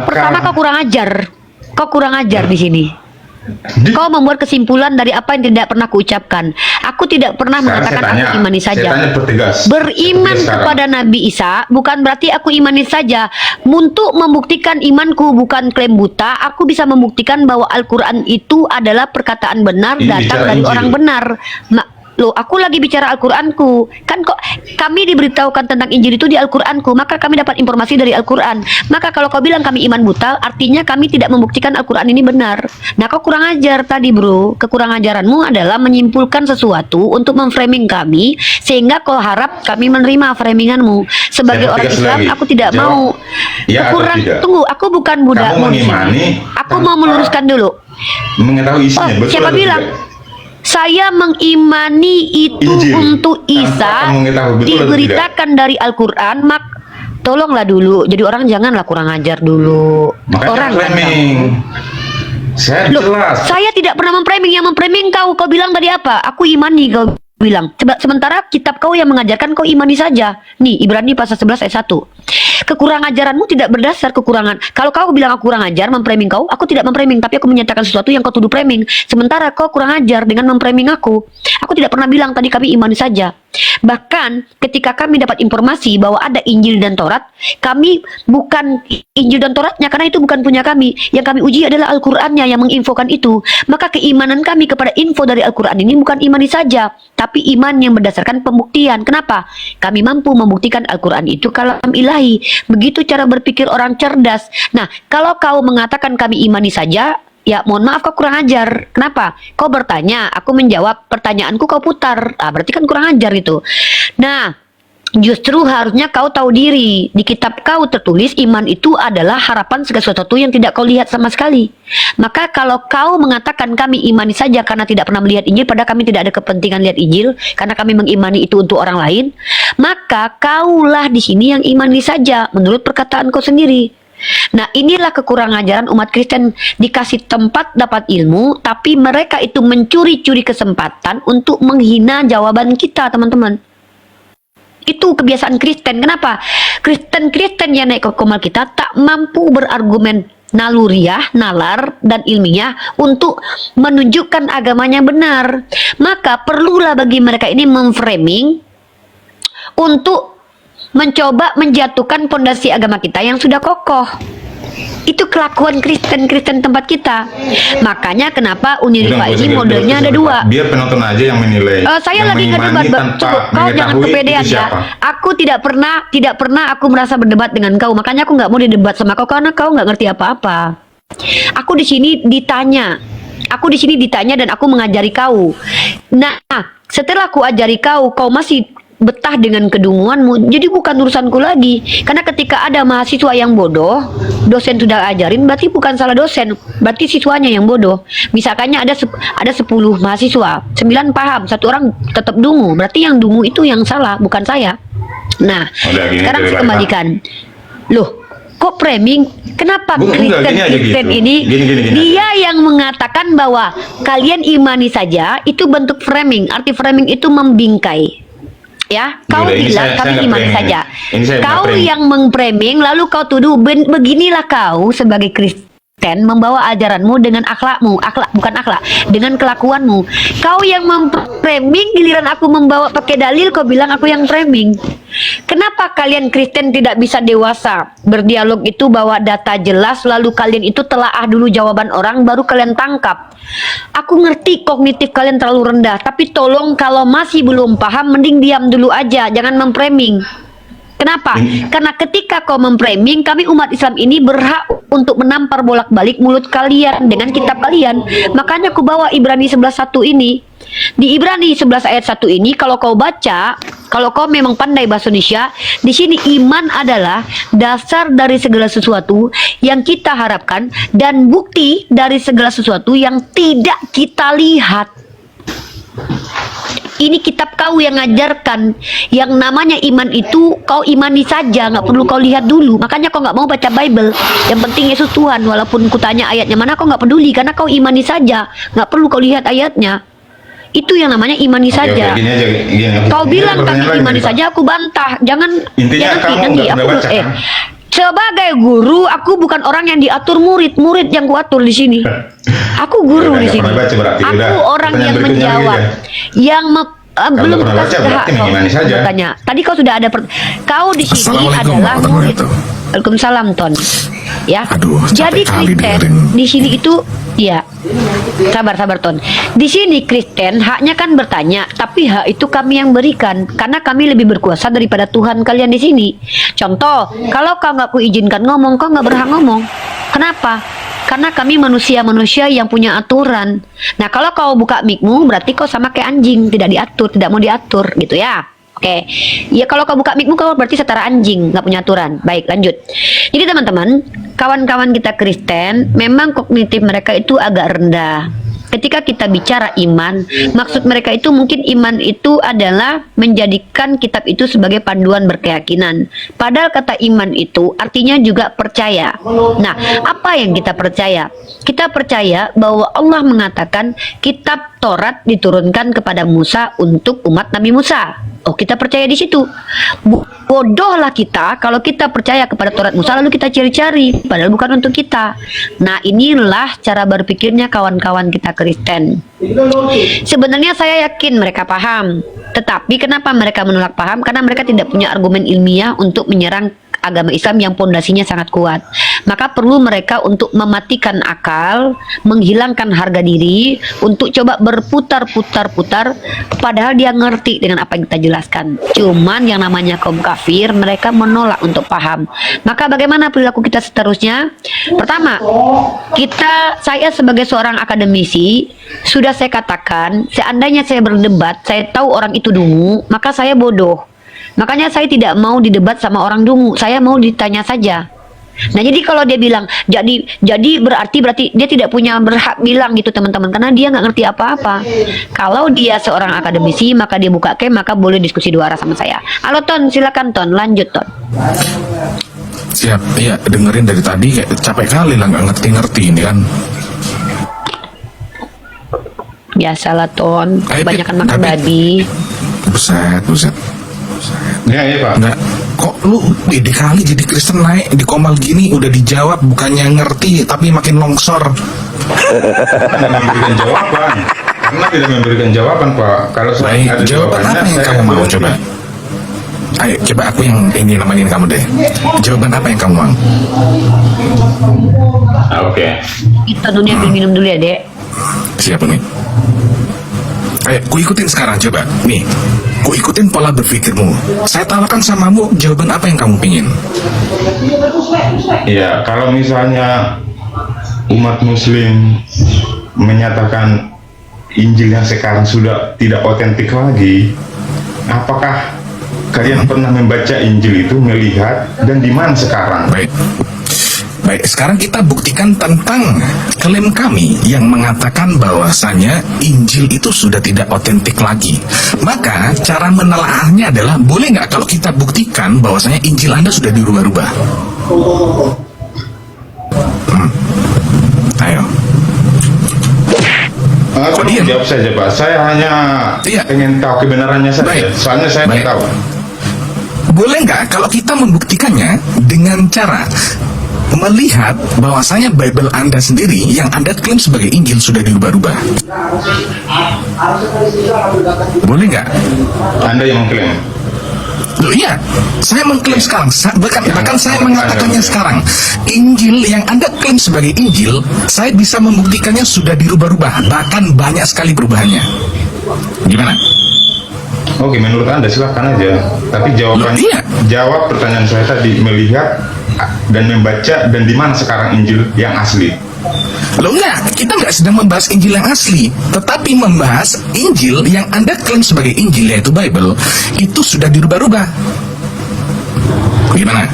Pertama, kau kurang ajar di sini. Kau membuat kesimpulan dari apa yang tidak pernah kuucapkan. Aku tidak pernah mengatakan aku imani saja. Beriman kepada Nabi Isa bukan berarti aku imani saja. Untuk membuktikan imanku bukan klaim buta, aku bisa membuktikan bahwa Al-Quran itu adalah perkataan benar, datang dari orang benar. Loh, aku lagi bicara Al-Quranku. Kan kok kami diberitahukan tentang Injil itu di Al-Quranku, maka kami dapat informasi dari Al-Quran. Maka kalau kau bilang kami iman buta, artinya kami tidak membuktikan Al-Quran ini benar. Nah, kau kurang ajar tadi, bro. Kekurangan ajaranmu adalah menyimpulkan sesuatu untuk memframing kami, sehingga kau harap kami menerima framinganmu. Sebagai orang Islam, aku tidak mau. Tunggu, aku bukan budakmu di sini. Aku mau meluruskan dulu. Mengetahui isinya, betul siapa bilang? Saya mengimani itu Injil untuk Isa diberitakan dari Al-Quran. Tolonglah dulu, jadi orang janganlah kurang ajar dulu. Makanya orang saya tidak pernah memframing. Yang memframing kau bilang tadi apa? Aku imani, kau bilang. Sementara kitab kau yang mengajarkan kau imani saja. Nih, Ibrani pasal 11 ayat 1. Kekurangan ajaranmu tidak berdasar kekurangan. Kalau kau bilang aku kurang ajar memframing kau, aku tidak memframing, tapi aku menyatakan sesuatu yang kau tuduh framing. Sementara kau kurang ajar dengan memframing aku. Aku tidak pernah bilang tadi kami imani saja. Bahkan ketika kami dapat informasi bahwa ada Injil dan Taurat, kami bukan Injil dan Tauratnya, karena itu bukan punya kami. Yang kami uji adalah Al-Qurannya yang menginfokan itu. Maka keimanan kami kepada info dari Al-Quran ini bukan imani saja, tapi iman yang berdasarkan pembuktian. Kenapa? Kami mampu membuktikan Al-Quran itu kalam ilahi. Begitu cara berpikir orang cerdas. Nah, kalau kau mengatakan kami imani saja, ya mohon maaf, kau kurang ajar. Kenapa? Kau bertanya, aku menjawab, pertanyaanku kau putar. Berarti kan kurang ajar itu. Nah, justru harusnya kau tahu diri. Di kitab kau tertulis iman itu adalah harapan segala sesuatu yang tidak kau lihat sama sekali. Maka kalau kau mengatakan kami imani saja karena tidak pernah melihat Injil, padahal kami tidak ada kepentingan lihat Injil, karena kami mengimani itu untuk orang lain, maka kaulah di sini yang imani saja menurut perkataan kau sendiri. Nah, inilah kekurangan ajaran umat Kristen. Dikasih tempat dapat ilmu, tapi mereka itu mencuri-curi kesempatan untuk menghina jawaban kita, teman-teman. Itu kebiasaan Kristen. Kenapa? Kristen yang naik ke komal kita tak mampu berargumen naluriah, nalar, dan ilmiah untuk menunjukkan agamanya benar. Maka perlulah bagi mereka ini memframing untuk mencoba menjatuhkan pondasi agama kita yang sudah kokoh. Itu kelakuan Kristen tempat kita. Makanya kenapa Unilipa ini modelnya ada dua. Biar penonton aja yang menilai. Saya lagi ngedebat. Kau jangan kepedean ya. Aku tidak pernah aku merasa berdebat dengan kau. Makanya aku nggak mau didebat sama kau karena kau nggak ngerti apa-apa. Aku di sini ditanya. Dan aku mengajari kau. Nah, setelah aku ajari kau masih betah dengan kedunguanmu, jadi bukan urusanku lagi. Karena ketika ada mahasiswa yang bodoh, dosen sudah ajarin, berarti bukan salah dosen, berarti siswanya yang bodoh. Misalkannya ada 10 mahasiswa, 9 paham, 1 orang tetap dungu, berarti yang dungu itu yang salah, bukan saya. Nah, sekarang saya kembalikan. Loh, kok framing? Kenapa Kristen ini dia yang mengatakan bahwa kalian imani saja, itu bentuk framing. Arti framing itu membingkai. Ya, kau bilang kami imani saja. Kau yang mengframing, lalu kau tuduh beginilah kau sebagai Kristen Kristen membawa ajaranmu dengan akhlakmu, dengan kelakuanmu. Kau yang memframing, giliran aku membawa pakai dalil, kau bilang aku yang framing. Kenapa kalian Kristen tidak bisa dewasa? Berdialog itu bawa data jelas, lalu kalian itu telaah dulu jawaban orang, baru kalian tangkap. Aku ngerti kognitif kalian terlalu rendah, tapi tolong kalau masih belum paham, mending diam dulu aja, jangan memframing. Kenapa? Karena ketika kau memframing, kami umat Islam ini berhak untuk menampar bolak-balik mulut kalian dengan kitab kalian. Makanya aku bawa Ibrani 11:1 ini. Di Ibrani 11 ayat 1 ini, kalau kau baca, kalau kau memang pandai bahasa Indonesia, di sini iman adalah dasar dari segala sesuatu yang kita harapkan dan bukti dari segala sesuatu yang tidak kita lihat. Ini kitab kau yang ngajarkan, yang namanya iman itu kau imani saja, nggak perlu kau lihat dulu. Makanya kau nggak mau baca Bible. Yang penting Yesus Tuhan, walaupun kutanya ayatnya mana kau nggak peduli, karena kau imani saja, nggak perlu kau lihat ayatnya. Itu yang namanya imani saja. Gini aja, gini. Kau bilang kami imani saja, aku bantah. Jangan, intinya nanti kamu aku baca, kan? Sebagai guru, aku bukan orang yang diatur murid yang kuatur di sini. Aku guru di sini. Aku orang yang menjawab, belum bertanya. Tadi kau sudah ada kau di sini adalah murid. Waalaikumsalam, Ton. Ya. Jadi Kristen di sini itu ya. Sabar Ton. Di sini Kristen haknya kan bertanya, tapi hak itu kami yang berikan karena kami lebih berkuasa daripada Tuhan kalian di sini. Contoh, kalau kau nggak kuizinkan ngomong, kau nggak berhak ngomong. Kenapa? Karena kami manusia-manusia yang punya aturan. Nah, kalau kau buka mic-mu, berarti kau sama kayak anjing, tidak diatur, tidak mau diatur, gitu ya. Oke, ya kalau kau buka mic-mu, kau berarti setara anjing, nggak punya aturan. Baik, lanjut. Jadi teman-teman, kawan-kawan kita Kristen, memang kognitif mereka itu agak rendah. Ketika kita bicara iman, maksud mereka itu mungkin iman itu adalah menjadikan kitab itu sebagai panduan berkeyakinan. Padahal kata iman itu artinya juga percaya. Nah, apa yang kita percaya? Kita percaya bahwa Allah mengatakan kitab Taurat diturunkan kepada Musa untuk umat Nabi Musa. Oh, kita percaya di situ. Bodohlah kita kalau kita percaya kepada Taurat Musa lalu kita cari-cari, padahal bukan untuk kita. Nah, inilah cara berpikirnya kawan-kawan kita Kristen. Sebenarnya saya yakin mereka paham, tetapi kenapa mereka menolak paham? Karena mereka tidak punya argumen ilmiah untuk menyerang agama Islam yang pondasinya sangat kuat. Maka perlu mereka untuk mematikan akal, menghilangkan harga diri, untuk coba berputar-putar-putar, padahal dia ngerti dengan apa yang kita jelaskan. Cuman yang namanya kaum kafir, mereka menolak untuk paham. Maka bagaimana perilaku kita seterusnya? Pertama, saya sebagai seorang akademisi, sudah saya katakan, seandainya saya berdebat, saya tahu orang itu dungu, maka saya bodoh. Makanya saya tidak mau didebat sama orang dungu, saya mau ditanya saja. Nah, jadi kalau dia bilang jadi berarti dia tidak punya berhak bilang gitu teman-teman, karena dia nggak ngerti apa-apa. Kalau dia seorang akademisi, maka dia buka maka boleh diskusi dua arah sama saya. Halo Ton, silakan Ton, lanjut Ton. Siap, ya dengerin dari tadi kayak capek kali lah, nggak ngerti-ngerti ini kan. Biasalah Ton, kebanyakan makan babi. Buset. Ya, iya Pak. Nggak, kok lu beda kali jadi Kristen naik di komal gini udah dijawab, bukannya ngerti tapi makin longsor. Memberikan jawaban. Karena tidak memberikan jawaban Pak. Kalau baik, jawaban apa yang kamu mau coba? Ayo coba aku yang ini namain kamu deh. Jawaban apa yang kamu mau? Oke. Kita dunia minum dulu ya Dek. Siap nih. Ayo, ku ikutin sekarang coba. Nih, ku ikutin pola berpikirmu. Saya tawarkan samamu jawaban apa yang kamu pingin. Ya, kalau misalnya umat Muslim menyatakan Injil yang sekarang sudah tidak otentik lagi, apakah kalian pernah membaca Injil itu, melihat, dan di mana sekarang? Baik, sekarang kita buktikan tentang klaim kami yang mengatakan bahwasanya Injil itu sudah tidak otentik lagi. Maka cara menelaahnya adalah, boleh nggak kalau kita buktikan bahwasanya Injil Anda sudah dirubah-rubah? Ayo. Kok jawab saja Pak, saya hanya ingin tahu kebenarannya saja. Soalnya saya tidak tahu. Boleh nggak kalau kita membuktikannya dengan cara melihat bahwasanya Bible Anda sendiri yang Anda klaim sebagai Injil sudah dirubah-rubah? Boleh nggak? Anda yang mengklaim. Loh iya, saya mengklaim sekarang, bahkan saya mengatakannya sekarang. Injil yang Anda klaim sebagai Injil, saya bisa membuktikannya sudah dirubah-rubah, bahkan banyak sekali perubahannya. Gimana? Oke, menurut Anda silahkan aja. Tapi jawabannya, Loh, iya. jawab pertanyaan saya tadi, melihat dan membaca, dan di mana sekarang Injil yang asli? Loh enggak, kita nggak sedang membahas Injil yang asli, tetapi membahas Injil yang Anda klaim sebagai Injil, yaitu Bible, itu sudah dirubah-rubah. Gimana?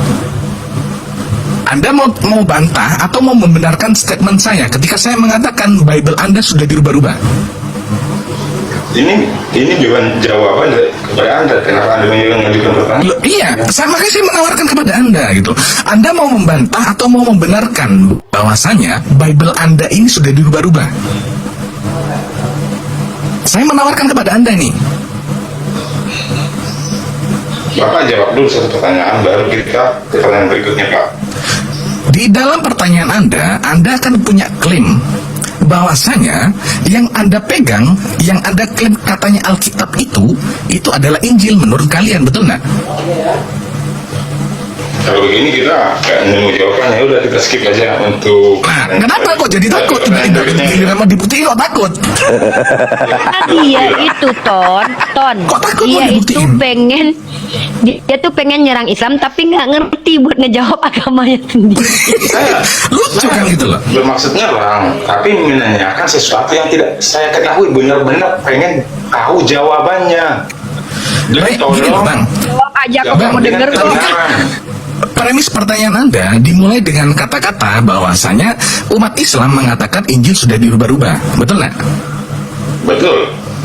Anda mau bantah atau mau membenarkan statement saya ketika saya mengatakan Bible Anda sudah dirubah-rubah? Ini bukan jawaban kepada Anda. Kenapa Anda mengajukan pertanyaan? Loh, iya, makanya saya menawarkan kepada Anda gitu. Anda mau membantah atau mau membenarkan bahwasanya Bible Anda ini sudah dirubah-rubah? Saya menawarkan kepada Anda nih. Bapak jawab dulu satu pertanyaan, baru kita ke pertanyaan berikutnya, Pak. Di dalam pertanyaan Anda akan punya klaim bahwasanya yang Anda pegang, yang Anda klaim katanya Alkitab itu adalah Injil menurut kalian, betul nggak? Kalau begini kita nggak nemu jawabannya, udah kita skip aja untuk. Nah, kenapa kok jadi takut? Tiba-tiba giliran mau dibuktiin kok takut? Dia itu Ton, Kok takut mau dia itu dibuktiin? dia tuh pengen nyerang Islam tapi nggak ngerti buat ngejawab agamanya sendiri. Lucu kan gitu loh. Bermaksudnya Bang, tapi menanyakan sesuatu yang tidak saya ketahui, benar-benar pengen tahu jawabannya. Baik, gini loh Bang. Jawab aja kok Bang, mau denger kok. Premis pertanyaan Anda dimulai dengan kata-kata bahwasanya umat Islam mengatakan Injil sudah dirubah-rubah, betul nggak? Betul.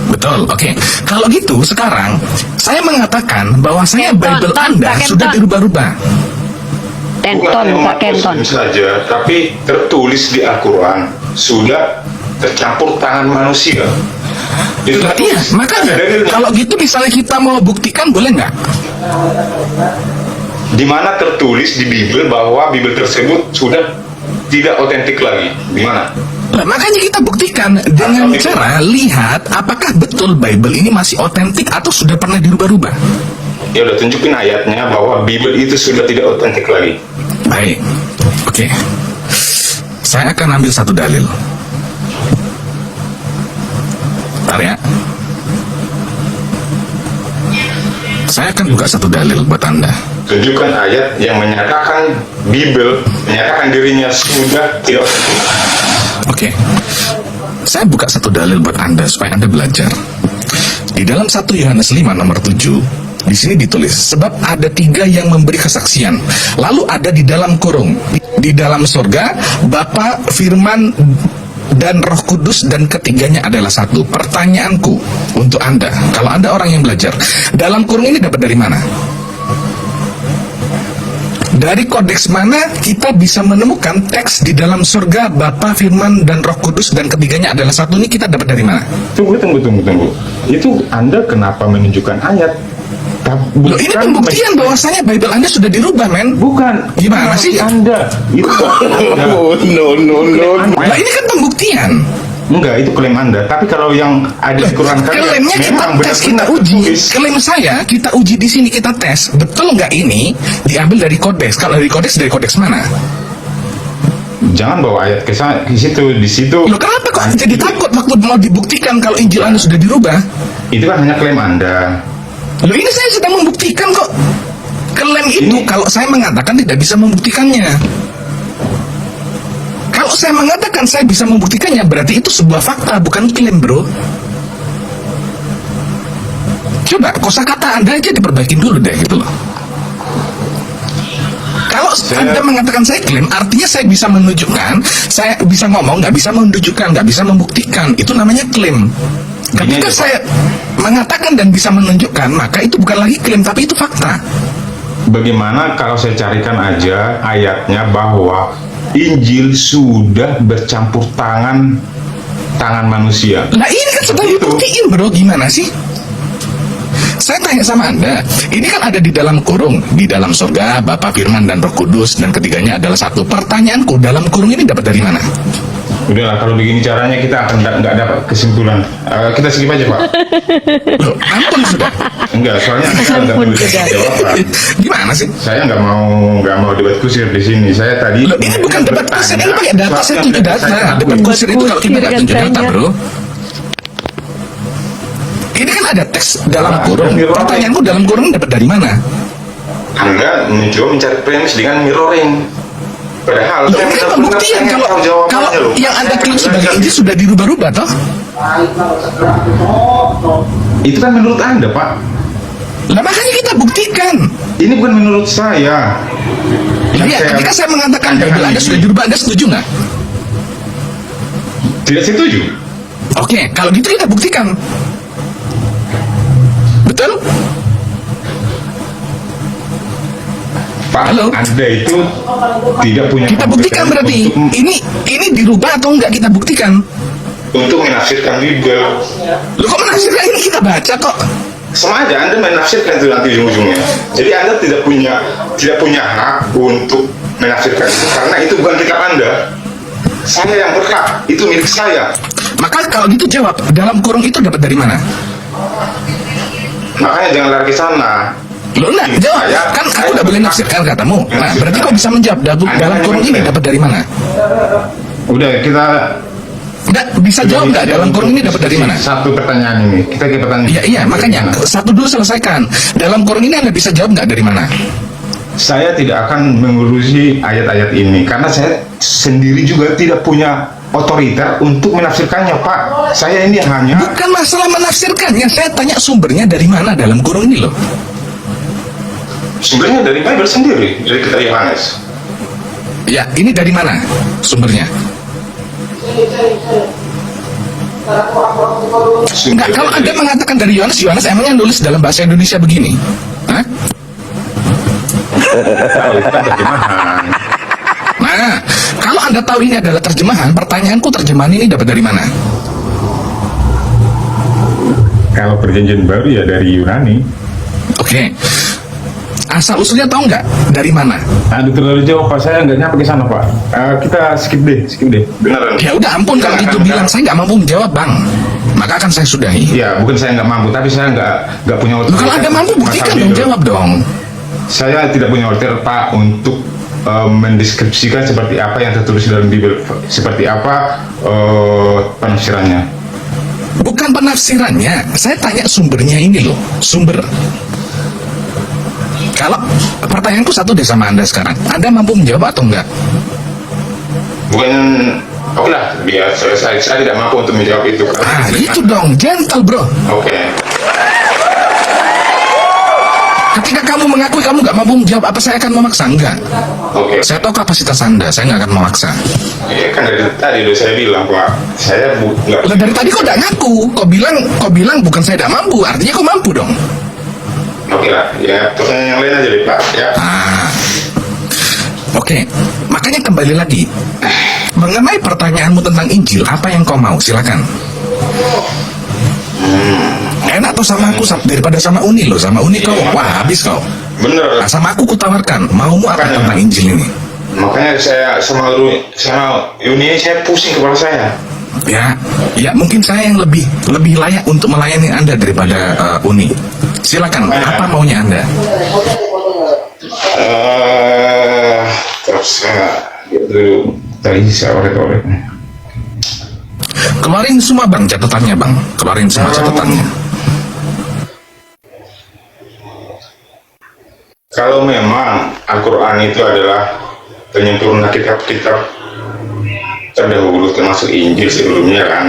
Betul, oke. Kalau gitu sekarang saya mengatakan bahwasanya Bible Anda sudah dirubah-rubah. Kenton, Pak Kenton. Saja, tapi tertulis di Al-Quran sudah tercampur tangan manusia. Itu Lah, iya, makanya kalau gitu misalnya kita mau buktikan boleh nggak? di mana tertulis di Bible bahwa Bible tersebut sudah tidak otentik lagi? Di mana? Nah, makanya kita buktikan dengan cara lihat apakah betul Bible ini masih otentik atau sudah pernah dirubah-rubah. Ya udah, tunjukin ayatnya bahwa Bible itu sudah tidak otentik lagi. Baik, oke. Saya akan ambil satu dalil. Bentar ya. Saya akan buka satu dalil buat Anda. Tunjukkan ayat yang menyatakan Bible menyatakan dirinya sudah tidak otentik. Oke. Saya buka satu dalil buat Anda supaya Anda belajar. Di dalam 1 Yohanes 5 nomor 7, di sini ditulis, sebab ada 3 yang memberi kesaksian, lalu ada di dalam kurung, di dalam surga, Bapa, Firman, dan Roh Kudus, dan ketiganya adalah satu. Pertanyaanku untuk Anda, kalau Anda orang yang belajar, dalam kurung ini dapat dari mana? Dari kodeks mana kita bisa menemukan teks di dalam surga, Bapa, Firman, dan Roh Kudus, dan ketiganya adalah satu? Ini kita dapat dari mana? Tunggu. Itu Anda kenapa menunjukkan ayat? Loh, ini pembuktian bahwasanya Bible Anda sudah dirubah, men. Bukan. Gimana sih? Anda. Itu Nah, ini kan pembuktian. Enggak, itu klaim Anda. Tapi kalau yang ada di Quran Klaimnya kita memang tes, kita benar-benar uji. tertulis. Klaim saya kita uji di sini, kita tes. Betul nggak ini diambil dari kodeks? Kalau dari kodeks mana? Jangan bawa ayat ke situ, di situ. Loh, kenapa kok jadi takut waktu mau dibuktikan kalau Injil Anda sudah dirubah? Itu kan hanya klaim Anda. Loh, ini saya sedang membuktikan kok. Klaim itu Ini- kalau saya mengatakan tidak bisa membuktikannya. Kalau saya mengatakan saya bisa membuktikannya, berarti itu sebuah fakta, bukan klaim, bro. Coba kosakata Anda aja diperbaikin dulu deh, gitu loh. Kalau Anda mengatakan saya klaim, artinya saya bisa menunjukkan, saya bisa ngomong, nggak bisa menunjukkan, nggak bisa membuktikan. Itu namanya klaim. Ketika aja, Pak. saya mengatakan dan bisa menunjukkan, maka itu bukan lagi klaim, tapi itu fakta. Bagaimana kalau saya carikan aja ayatnya bahwa Injil sudah bercampur tangan manusia? Nah, ini kan sedang Seperti itu. dibuktiin, bro. Gimana sih? Saya tanya sama Anda, ini kan ada di dalam kurung, di dalam surga, Bapa, Firman, dan Roh Kudus, dan ketiganya adalah satu. Pertanyaanku, dalam kurung ini dapat dari mana? Udahlah, kalau begini caranya kita akan nggak dapat kesimpulan. Kita skip aja, Pak. Loh, ampun sudah. Enggak, soalnya saya nggak boleh jawab, Pak. Gimana sih? Saya nggak mau debat kusir di sini. Saya tadi Loh, ini bukan debat kusir, ini pakai data, saya tunjuk data. Debat kusir itu kalau kita nggak tunjuk data, bro. Ini kan ada teks dalam kurung. Pertanyaanku, dalam kurung dapat dari mana? Anda mencoba mencari premis dengan mirroring. Padahal Loh, ini kan pembuktian kalau yang Anda klaim sebagai Injil sudah dirubah-rubah, toh? Itu kan menurut Anda, Pak. Lah makanya kita buktikan. Ini bukan menurut saya. Iya, ketika saya mengatakan Bible Anda sudah dirubah, Anda setuju nggak? Tidak setuju. Oke, kalau gitu kita buktikan. Betul? Pak, Halo? Anda itu tidak punya Kita buktikan berarti. Ini dirubah atau enggak kita buktikan. untuk menafsirkan Bible. Lu kok menafsirkan ini kita baca kok. Sama aja Anda menafsirkan itu nanti ujung-ujungnya. Jadi Anda tidak punya hak untuk menafsirkan itu karena itu bukan kitab Anda. Saya yang berhak, itu milik saya. Maka kalau gitu jawab, dalam kurung itu dapat dari mana? Makanya jangan lari ke sana. Lo enggak jawab, kan aku udah boleh nafsirkan katamu. Nah, berarti kau bisa menjawab dalam kurung ini dapat dari mana? Udah, kita Enggak bisa jawab enggak dalam kurung ini dapat dari mana? satu pertanyaan ini. Kita ke pertanyaan. Iya, makanya satu dulu selesaikan. Dalam kurung ini Anda bisa jawab enggak dari mana? Saya tidak akan mengurusi ayat-ayat ini karena saya sendiri juga tidak punya otoriter untuk menafsirkannya, Pak. Saya ini hanya Bukan masalah menafsirkannya, saya tanya sumbernya dari mana dalam kurung ini loh. sumbernya dari Bible sendiri, dari kitab Yohanes. Ya, ini dari mana sumbernya? Enggak, kalau Anda mengatakan dari Yohanes emangnya nulis dalam bahasa Indonesia begini? Hah? Terjemahan. Nah, kalau Anda tahu ini adalah terjemahan, pertanyaanku terjemahan ini dapat dari mana? Kalau perjanjian baru ya dari Yunani. Oke. Asal usulnya tahu nggak dari mana? Aduh, terlalu jauh, Pak. Saya nggak nyampe ke sana, Pak. Kita skip deh. Beneran. Ya udah ampun kalau gitu bilang saya nggak mampu menjawab, Bang. Maka akan saya sudahi. Ya, bukan saya nggak mampu, tapi saya nggak punya Loh, kalau Anda mampu buktikan dong, jawab dong. Saya tidak punya otoriter, Pak, untuk mendeskripsikan seperti apa yang tertulis dalam Bible, seperti apa penafsirannya. Bukan penafsirannya, saya tanya sumbernya ini loh, sumber. Kalau pertanyaanku satu deh sama Anda sekarang, Anda mampu menjawab atau enggak? Bukan, oke lah, biar selesai. Saya tidak mampu untuk menjawab itu. Ah, itu dong, gentle bro. Oke. Ketika kamu mengakui kamu nggak mampu menjawab, apa saya akan memaksa? Enggak. Oke. Saya tahu kapasitas Anda, saya nggak akan memaksa. Ya kan dari tadi udah saya bilang, Pak. Saya nggak. Lah dari tadi kok nggak ngaku? Kok bilang bukan saya tidak mampu, artinya kok mampu dong? Oke lah, ya pertanyaan yang lain aja deh, Pak. Ya. Oke, makanya kembali lagi mengenai pertanyaanmu tentang Injil, apa yang kau mau? Silakan. Enak tuh sama aku daripada sama Uni loh, sama Uni kau, wah habis kau. Bener. Nah, sama aku tawarkan, maumu apa tentang Injil ini? Makanya saya sama Uni ini saya pusing kepala saya. Ya mungkin saya yang lebih layak untuk melayani Anda daripada Uni. Silakan, apa maunya Anda? Terus saya dulu tadi saya orek-orek. Keluarin semua bang catatannya bang, keluarin semua catatannya. Kalau memang Al-Quran itu adalah penyempurna kitab-kitab terdahulu termasuk Injil sebelumnya kan,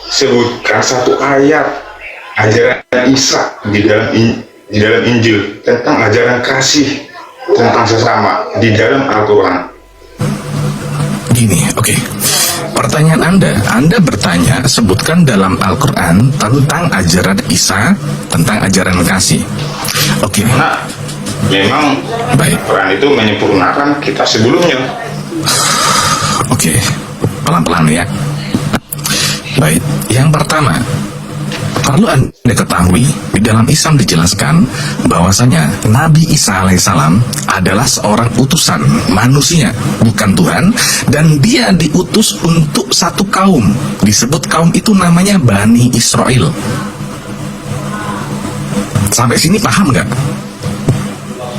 sebutkan satu ayat ajaran Isa di dalam Injil tentang ajaran kasih tentang sesama di dalam Al-Quran. Gini, oke. Pertanyaan Anda bertanya, sebutkan dalam Al-Quran tentang ajaran Isa, tentang ajaran kasih. Oke. Nah, memang Baik. Al-Quran itu menyempurnakan kitab sebelumnya. Oke, pelan-pelan ya. Baik, yang pertama, Perlu Anda ketahui, di dalam Islam dijelaskan bahwasanya Nabi Isa alaihissalam adalah seorang utusan manusia, bukan Tuhan, dan dia diutus untuk satu kaum. Disebut kaum itu namanya Bani Israel. Sampai sini paham nggak?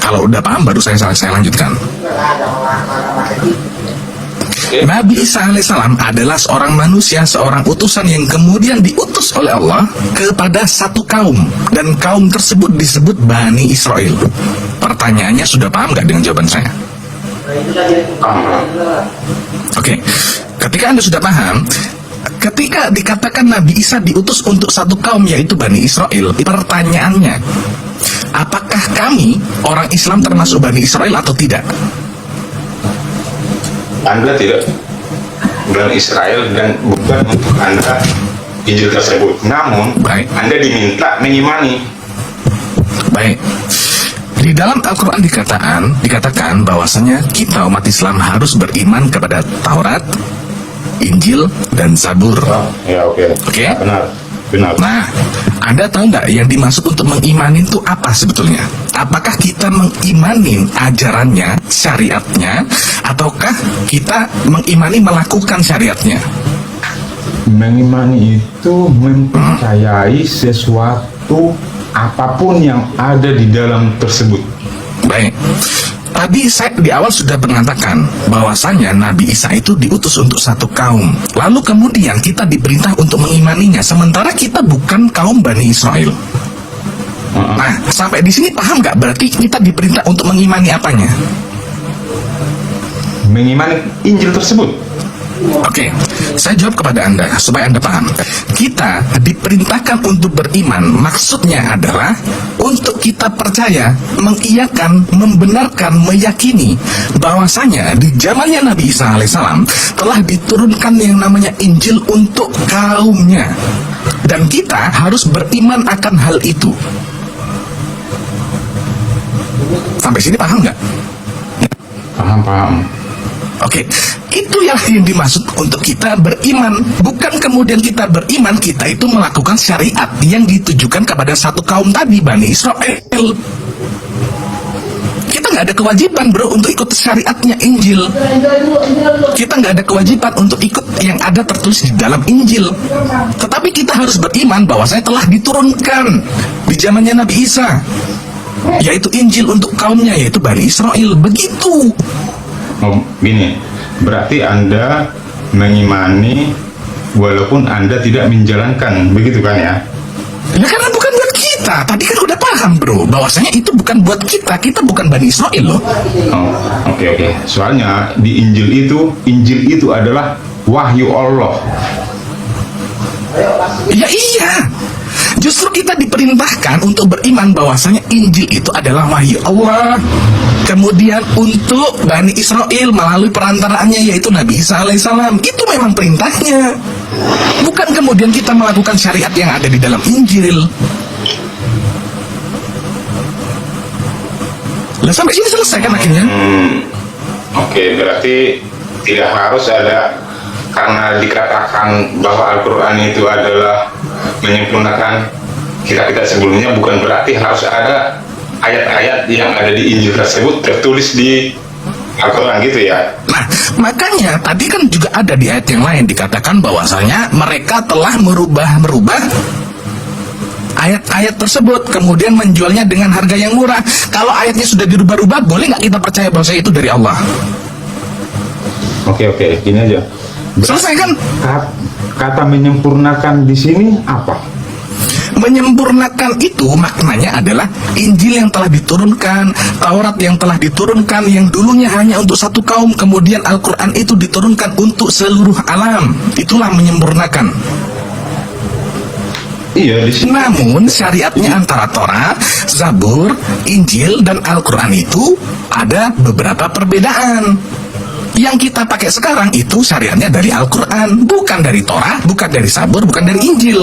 Kalau udah paham baru saya lanjutkan. Nabi Isa alaihissalam adalah seorang manusia, seorang utusan yang kemudian diutus oleh Allah kepada satu kaum, dan kaum tersebut disebut Bani Israel. Pertanyaannya, sudah paham nggak dengan jawaban saya? Oke, ketika Anda sudah paham, ketika dikatakan Nabi Isa diutus untuk satu kaum yaitu Bani Israel, pertanyaannya, apakah kami orang Islam termasuk Bani Israel atau tidak? Anda tidak Bani Israel dan bukan untuk Anda Injil tersebut. Namun, baik, Anda diminta mengimani. Baik. Di dalam Al-Quran dikatakan bahwasanya kita umat Islam harus beriman kepada Taurat, Injil, dan Zabur. Ya, oke. Oke? Benar. Nah, Anda tahu nggak yang dimaksud untuk mengimani itu apa sebetulnya? Apakah kita mengimani ajarannya, syariatnya, ataukah kita mengimani melakukan syariatnya? Mengimani itu mempercayai sesuatu apapun yang ada di dalam tersebut. Baik. Tadi saya di awal sudah mengatakan bahwasanya Nabi Isa itu diutus untuk satu kaum. Lalu kemudian kita diperintah untuk mengimaninya, sementara kita bukan kaum Bani Israel. Nah, sampai di sini paham nggak? Berarti kita diperintah untuk mengimani apanya? Mengimani Injil tersebut. Oke, saya jawab kepada Anda supaya Anda paham. Kita diperintahkan untuk beriman, maksudnya adalah untuk kita percaya, mengiyakan, membenarkan, meyakini bahwasanya di zamannya Nabi Isa alaihissalam telah diturunkan yang namanya Injil untuk kaumnya, dan kita harus beriman akan hal itu. Sampai sini paham nggak? Paham. Oke, itu yang dimaksud untuk kita beriman. Bukan kemudian kita beriman, kita itu melakukan syariat yang ditujukan kepada satu kaum tadi, Bani Israel. Kita nggak ada kewajiban, bro, untuk ikut syariatnya Injil. Kita nggak ada kewajiban untuk ikut yang ada tertulis di dalam Injil. Tetapi kita harus beriman bahwa saya telah diturunkan di zamannya Nabi Isa, yaitu Injil untuk kaumnya, yaitu Bani Israel. Begitu. Oh, gini, berarti Anda mengimani walaupun Anda tidak menjalankan, begitu kan ya? Ya karena bukan buat kita. Tadi kan udah paham, bro, bahwasanya itu bukan buat kita. Kita bukan Bani Israel loh. Oh, oke. Soalnya di Injil itu adalah wahyu Allah. Ya iya. Justru kita diperintahkan untuk beriman bahwasanya Injil itu adalah wahyu Allah. Kemudian untuk Bani Israel melalui perantaraannya yaitu Nabi Isa alaihissalam. Itu memang perintahnya. Bukan kemudian kita melakukan syariat yang ada di dalam Injil. Lah sampai sini selesai kan akhirnya? Oke, berarti tidak harus ada, karena dikatakan bahwa Al-Quran itu adalah menyempurnakan kitab-kitab sebelumnya, bukan berarti harus ada ayat-ayat yang ada di Injil tersebut tertulis di Al-Quran gitu ya. Nah, makanya tadi kan juga ada di ayat yang lain dikatakan bahwasanya mereka telah merubah ayat-ayat tersebut, kemudian menjualnya dengan harga yang murah. Kalau ayatnya sudah dirubah-rubah, boleh nggak kita percaya bahwa itu dari Allah? Oke, gini aja. Selesai kan? Kata menyempurnakan di sini apa? Menyempurnakan itu maknanya adalah Injil yang telah diturunkan, Taurat yang telah diturunkan, yang dulunya hanya untuk satu kaum, kemudian Al-Quran itu diturunkan untuk seluruh alam. Itulah menyempurnakan. Iya, di sini. Namun syariatnya antara Taurat, Zabur, Injil, dan Al-Quran itu ada beberapa perbedaan. Yang kita pakai sekarang itu syariatnya dari Al-Quran, bukan dari Torah, bukan dari Zabur, bukan dari Injil.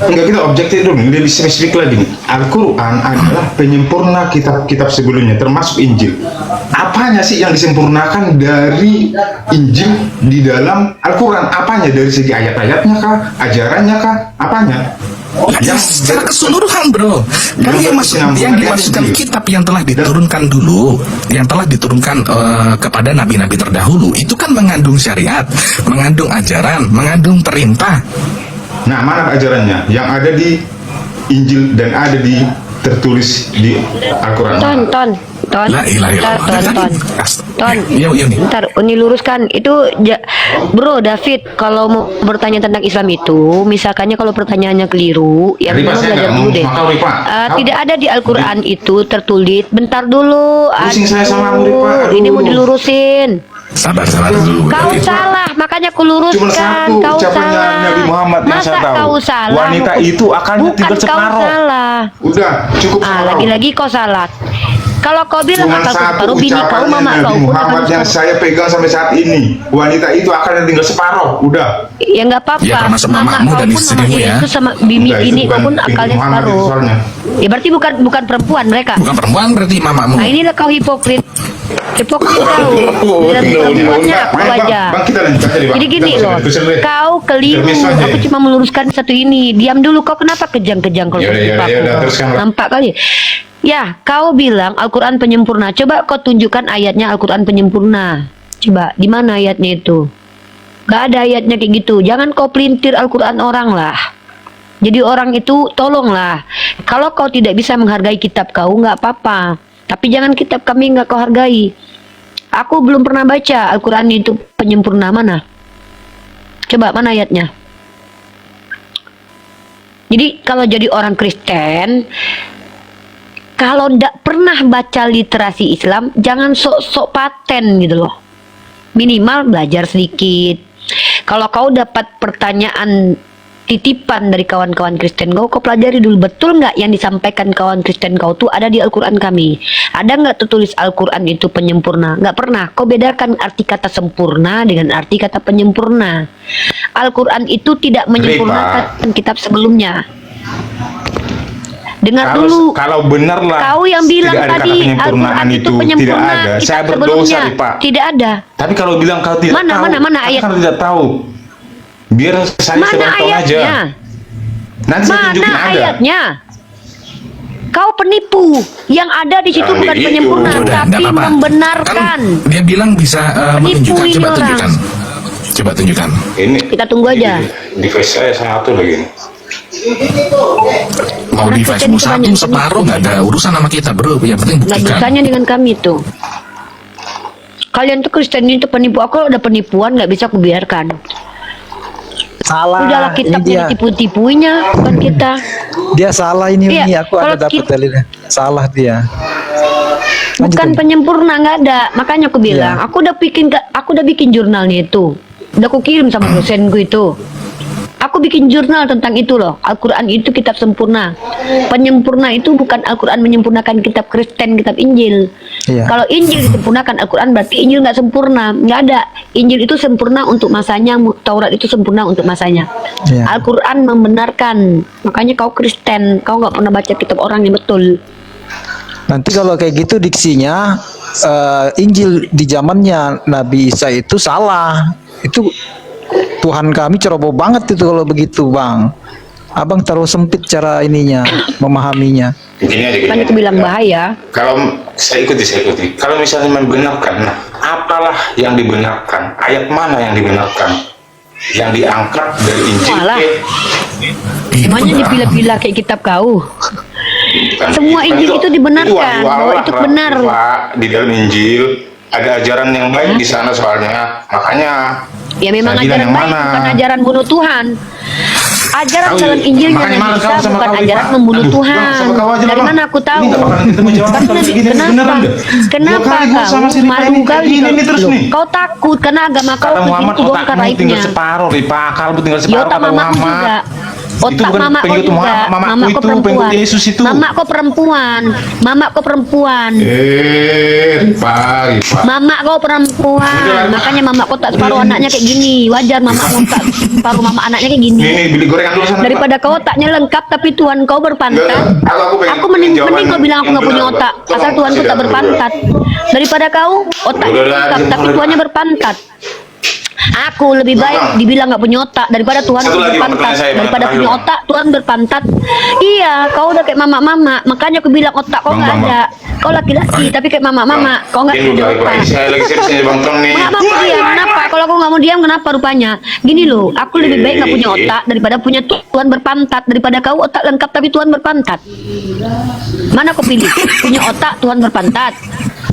Enggak, kita objektif dulu, lebih spesifik lagi nih. Al-Quran adalah penyempurna kitab-kitab sebelumnya, termasuk Injil. Apanya sih yang disempurnakan dari Injil di dalam Al-Quran? Apanya? Dari segi ayat-ayatnya kah? Ajarannya kah? Apanya? Yang secara keseluruhan bro. Kalau yang dimaksudkan kitab yang telah diturunkan dulu, yang telah diturunkan kepada nabi-nabi terdahulu, itu kan mengandung syariat, mengandung ajaran, mengandung perintah. Nah, mana ajarannya? Yang ada di Injil dan ada di tertulis di Al-Quran. Ton. La ilaha illallah. Ton. Iya nih. Bentar, Uni luruskan itu Bro David, kalau mau bertanya tentang Islam itu, misalkannya kalau pertanyaannya keliru, ya Ripa, memang saya belajar nggak dulu mau deh. makau, Ripa. Tidak ada di Al-Quran itu tertulis. Bentar dulu. Pusing saya sama Aduh, Ripa, aduh. ini mau dilurusin. Sabar dulu. Kau David. salah, makanya ku Cuma luruskan. satu Kau ucapannya salah. Nabi Muhammad yang Masa saya tahu. kau salah? Wanita itu akalnya Bukan tinggal kau separuh. salah. Udah, cukup separuh. Lagi-lagi kau salah. Kalau kau bilang Cuma akal satu separuh, bini kau, ucapannya mama Nabi kau pun Muhammad akan yang separuh. saya pegang sampai saat ini. Wanita itu akalnya tinggal separuh. Udah. Ya nggak apa-apa. Ya, termasuk Mama mamamu kau dan pun istrimu mama ya. itu sama bini Udah, itu bini kau bukan pun binti akalnya Muhammad itu separuh. soalnya. Ya berarti bukan perempuan mereka. Bukan perempuan berarti mamamu. Nah inilah kau hipokrit. Hipokrit kau. Dan perempuannya aku aja. Bang, kita lanjut aja, Bang. Jadi gini Kita loh, masuk ke episode dulu. kau keliru. Termis aja. Aku cuma meluruskan satu ini. Diam dulu. Kau kenapa kejang-kejang kalau Yaudah, aku? yaudah, teruskan, Bang. Nampak kali. Ya, kau bilang Al-Quran penyempurna. Coba kau tunjukkan ayatnya Al-Quran penyempurna. Coba, di mana ayatnya itu? Gak ada ayatnya kayak gitu. Jangan kau pelintir Al-Quran orang lah. Jadi orang itu tolonglah. Kalau kau tidak bisa menghargai kitab kau, nggak apa-apa. Tapi jangan kitab kami nggak kau hargai. Aku belum pernah baca Al-Quran itu penyempurna mana. Coba mana ayatnya? Jadi kalau jadi orang Kristen, kalau ndak pernah baca literasi Islam, jangan sok-sok paten gitu loh. Minimal belajar sedikit. Kalau kau dapat pertanyaan titipan dari kawan-kawan Kristen kau pelajari dulu, betul nggak yang disampaikan kawan Kristen kau tuh ada di Al-Quran kami? Ada nggak tertulis Al-Quran itu penyempurna? Nggak pernah. Kau bedakan arti kata sempurna dengan arti kata penyempurna. Al-Quran itu tidak menyempurnakan kitab sebelumnya. Dengar dulu. Kalau benar lah. Kau yang bilang tidak ada kata tadi penyempurnaan Al-Quran itu tidak penyempurna ada. kitab Saya berdosa, sebelumnya. Ripa. Tidak ada. Tapi kalau bilang kau tidak Mana, tahu, mana aku ayat? kan tidak tahu. Biar saya Mana sebar tahu aja. ayatnya? Nanti saya tunjukin Mana ada. ayatnya? Kau penipu. Yang ada di situ Nah, bukan itu. penyempurna, Udah, tapi nggak apa-apa. membenarkan. Kan dia bilang bisa Penipu menunjukkan. ini Coba orang. tunjukkan. Coba tunjukkan. Ini Kita tunggu aja. Device saya satu lagi nih. Mau Karena device kita mu itu satu banyak separuh nggak ada urusan sama kita bro. Yang penting Nggak buktikan. bisanya dengan kami tuh. Kalian tuh Kristen itu penipu. Aku kalau ada penipuan nggak bisa aku biarkan. Salah. Udahlah Ini kitabnya dia. ditipu-tipuinya, bukan kita. Dia salah ini. Iya, Ini aku kalau ada dapat kita- dalilnya. Salah dia. Bukan Lanjutin. penyempurna, nggak ada. Makanya aku bilang, Iya. aku udah bikin jurnalnya itu. Udah aku kirim sama dosenku itu. Aku bikin jurnal tentang itu loh. Al-Quran itu kitab sempurna. Penyempurna itu bukan Al-Quran menyempurnakan kitab Kristen, kitab Injil. Iya. Kalau Injil disempurnakan Al-Quran berarti Injil nggak sempurna. Nggak ada. Injil itu sempurna untuk masanya. Taurat itu sempurna untuk masanya. Iya. Al-Quran membenarkan. Makanya kau Kristen, kau nggak pernah baca kitab orang yang betul. Nanti kalau kayak gitu diksinya Injil di zamannya Nabi Isa itu salah. Itu Tuhan kami ceroboh banget itu kalau begitu, Bang. Abang terlalu sempit cara ininya memahaminya. Gini aja, gini Kan itu aja. bilang bahaya. Kalau saya ikuti. Kalau misalnya membenarkan, nah, apalah yang dibenarkan? Ayat mana yang dibenarkan? Yang diangkat dari Injil? Walah. Ini Semuanya benar. dipilah-pilah kayak kitab kau. Semua Injil itu dibenarkan, bahwa itu benar. Pak, di dalam Injil ada ajaran yang baik di sana soalnya. Makanya Ya memang saya bilang ajaran yang baik, mana? bukan ajaran bunuh Tuhan. Ajaran Tahu, dalam Injilnya makanya Nabi malah Isa kau sama bukan kau, ajaran Pak. membunuh Aduh, Tuhan. Bang, sama kau aja, Dari Bang. mana aku tahu? Ini nggak bakalan ketemu jawaban Kan kalau Nabi- begini, kenapa? beneran dah. Kenapa Dua kali gua sama si kau Ripa malu ini kali? kayak gini terus Loh, nih. kau takut karena agama kau Kata Muhammad, begitu bongkar otakmu tinggal aibnya. separuh, Ripa. Akalmu tinggal Ya separuh, otak kata mamaku Muhammad. juga. Itu Otak bukan mamaku pengikut juga. Muhammad, mamaku Mamaku itu, perempuan. pengikut Yesus itu. Mamaku perempuan. Mamaku perempuan. Ripa. Mama kau perempuan, makanya mama kau tak separuh anaknya kayak gini. Wajar mama kau tak separuh mama anaknya kayak gini. Nih, beli gorengan dulu sana. Daripada kau otaknya lengkap tapi Tuhan kau berpantat. Enggak, aku pengen- Aku mending pengen jawaban kau bilang aku yang nggak punya benar, otak, Mbak. asal Tolong, Tuhanku kasih tak dulu. berpantat. Daripada kau otaknya Udah, lengkap diam tapi dulu, Tuhannya Pak. berpantat. Aku lebih baik dibilang nggak punya otak daripada Tuhan Satu lagi, Bang, berpantat. pertanyaan saya, Bang, Daripada terakhir, punya Bang. otak, Tuhan berpantat. Iya, kau udah kayak mama-mama. Makanya aku bilang otak kau Bang, nggak Bang, ada. Kau laki-laki tapi kayak mama-mama. Kau nggak Ini punya udah otak. saya lagi serius nih Bang Tom nih. Mengapa aku diam? Kenapa? Kalau aku nggak mau diam, kenapa rupanya? Gini loh, aku lebih baik nggak punya otak daripada punya Tuhan berpantat. Daripada kau otak lengkap tapi Tuhan berpantat. Mana kau pilih? Punya otak, Tuhan berpantat.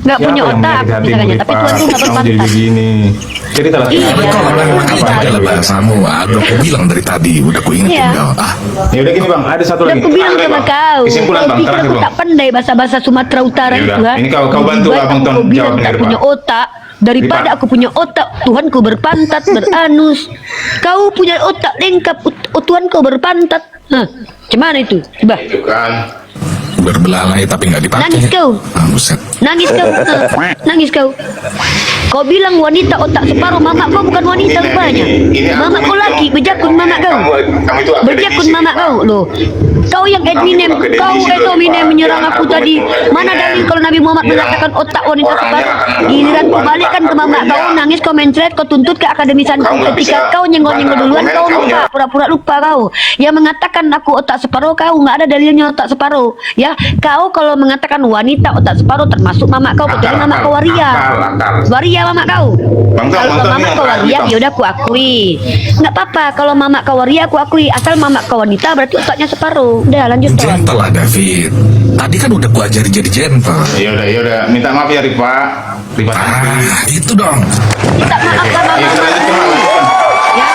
Nggak Siapa punya yang otak, menyakiti hati misalnya, murid, tapi Pak? Tuhan tuh nggak Kamu jadi berpantat. begini. Cerita lah. Iya. Tapi kalau makanya itu adalah bahasamu. Udah aku bilang dari tadi, udah aku ingetin Iya. kau. Ya udah gini Bang, ada satu Udah lagi. aku bilang Terakhir, sama Bang. kau. Kesimpulan Kau Bang, pikir terakhir aku Bang. tak pandai bahasa-bahasa Sumatera Utara Ya itu, udah, ha? ini kau Lebih bantu baik Abang Tom aku bilang jawab tak ini, punya Pak. otak daripada Pak. aku punya otak Tuhanku berpantat beranus. Kau punya otak lengkap, Tuhanku berpantat. Hah, gimana itu? Coba. Itu kan. Berbelalai tapi nggak dipakai. Nangis kau. Buset. Nangis kau, nangis kau. Kau bilang wanita otak separuh, mama kau bukan wanita Ini, rupanya. ini Mama argumen kau laki, dong. bejakun mama kau. Kamu itu Berjakun akademisi, mama Pak. kau loh. Kau yang adminem, Kamu itu kau akademisi itu loh, adminem Pak. menyerang Jangan aku tadi. argumen Mana adminem. dalil kalau Nabi Muhammad Bilang mengatakan otak wanita orangnya separuh? akan Giliran kau melakukan balikkan ke mama argumennya. kau, nangis kau mencret, kau tuntut ke akademisanku. Kau nggak Ketika bisa kau nyenggol-nyenggol bantah duluan, argumen, kau kau lupa, nyerang. pura-pura lupa kau. Yang mengatakan aku otak separuh, kau nggak ada dalilnya otak separuh. Ya, kau kalau mengatakan wanita otak separuh termasuk mama kau, kecuali mama kau waria. Akal. Waria mama kau. Bang Tom, Kalau Bang Tom, mama ini kau yang waria, terakhir, ya udah aku akui. Nggak apa-apa kalau mama kau waria aku akui. Asal mama kau wanita berarti otaknya separuh. Udah lanjut Tuan. Gentle lah David. Tadi kan udah gua ajari jadi gentle. Ya udah, minta maaf ya Rifa. Rifa. Itu dong. Minta maaf sama Ya, kita mama. lanjutkan, lanjutkan. Ya.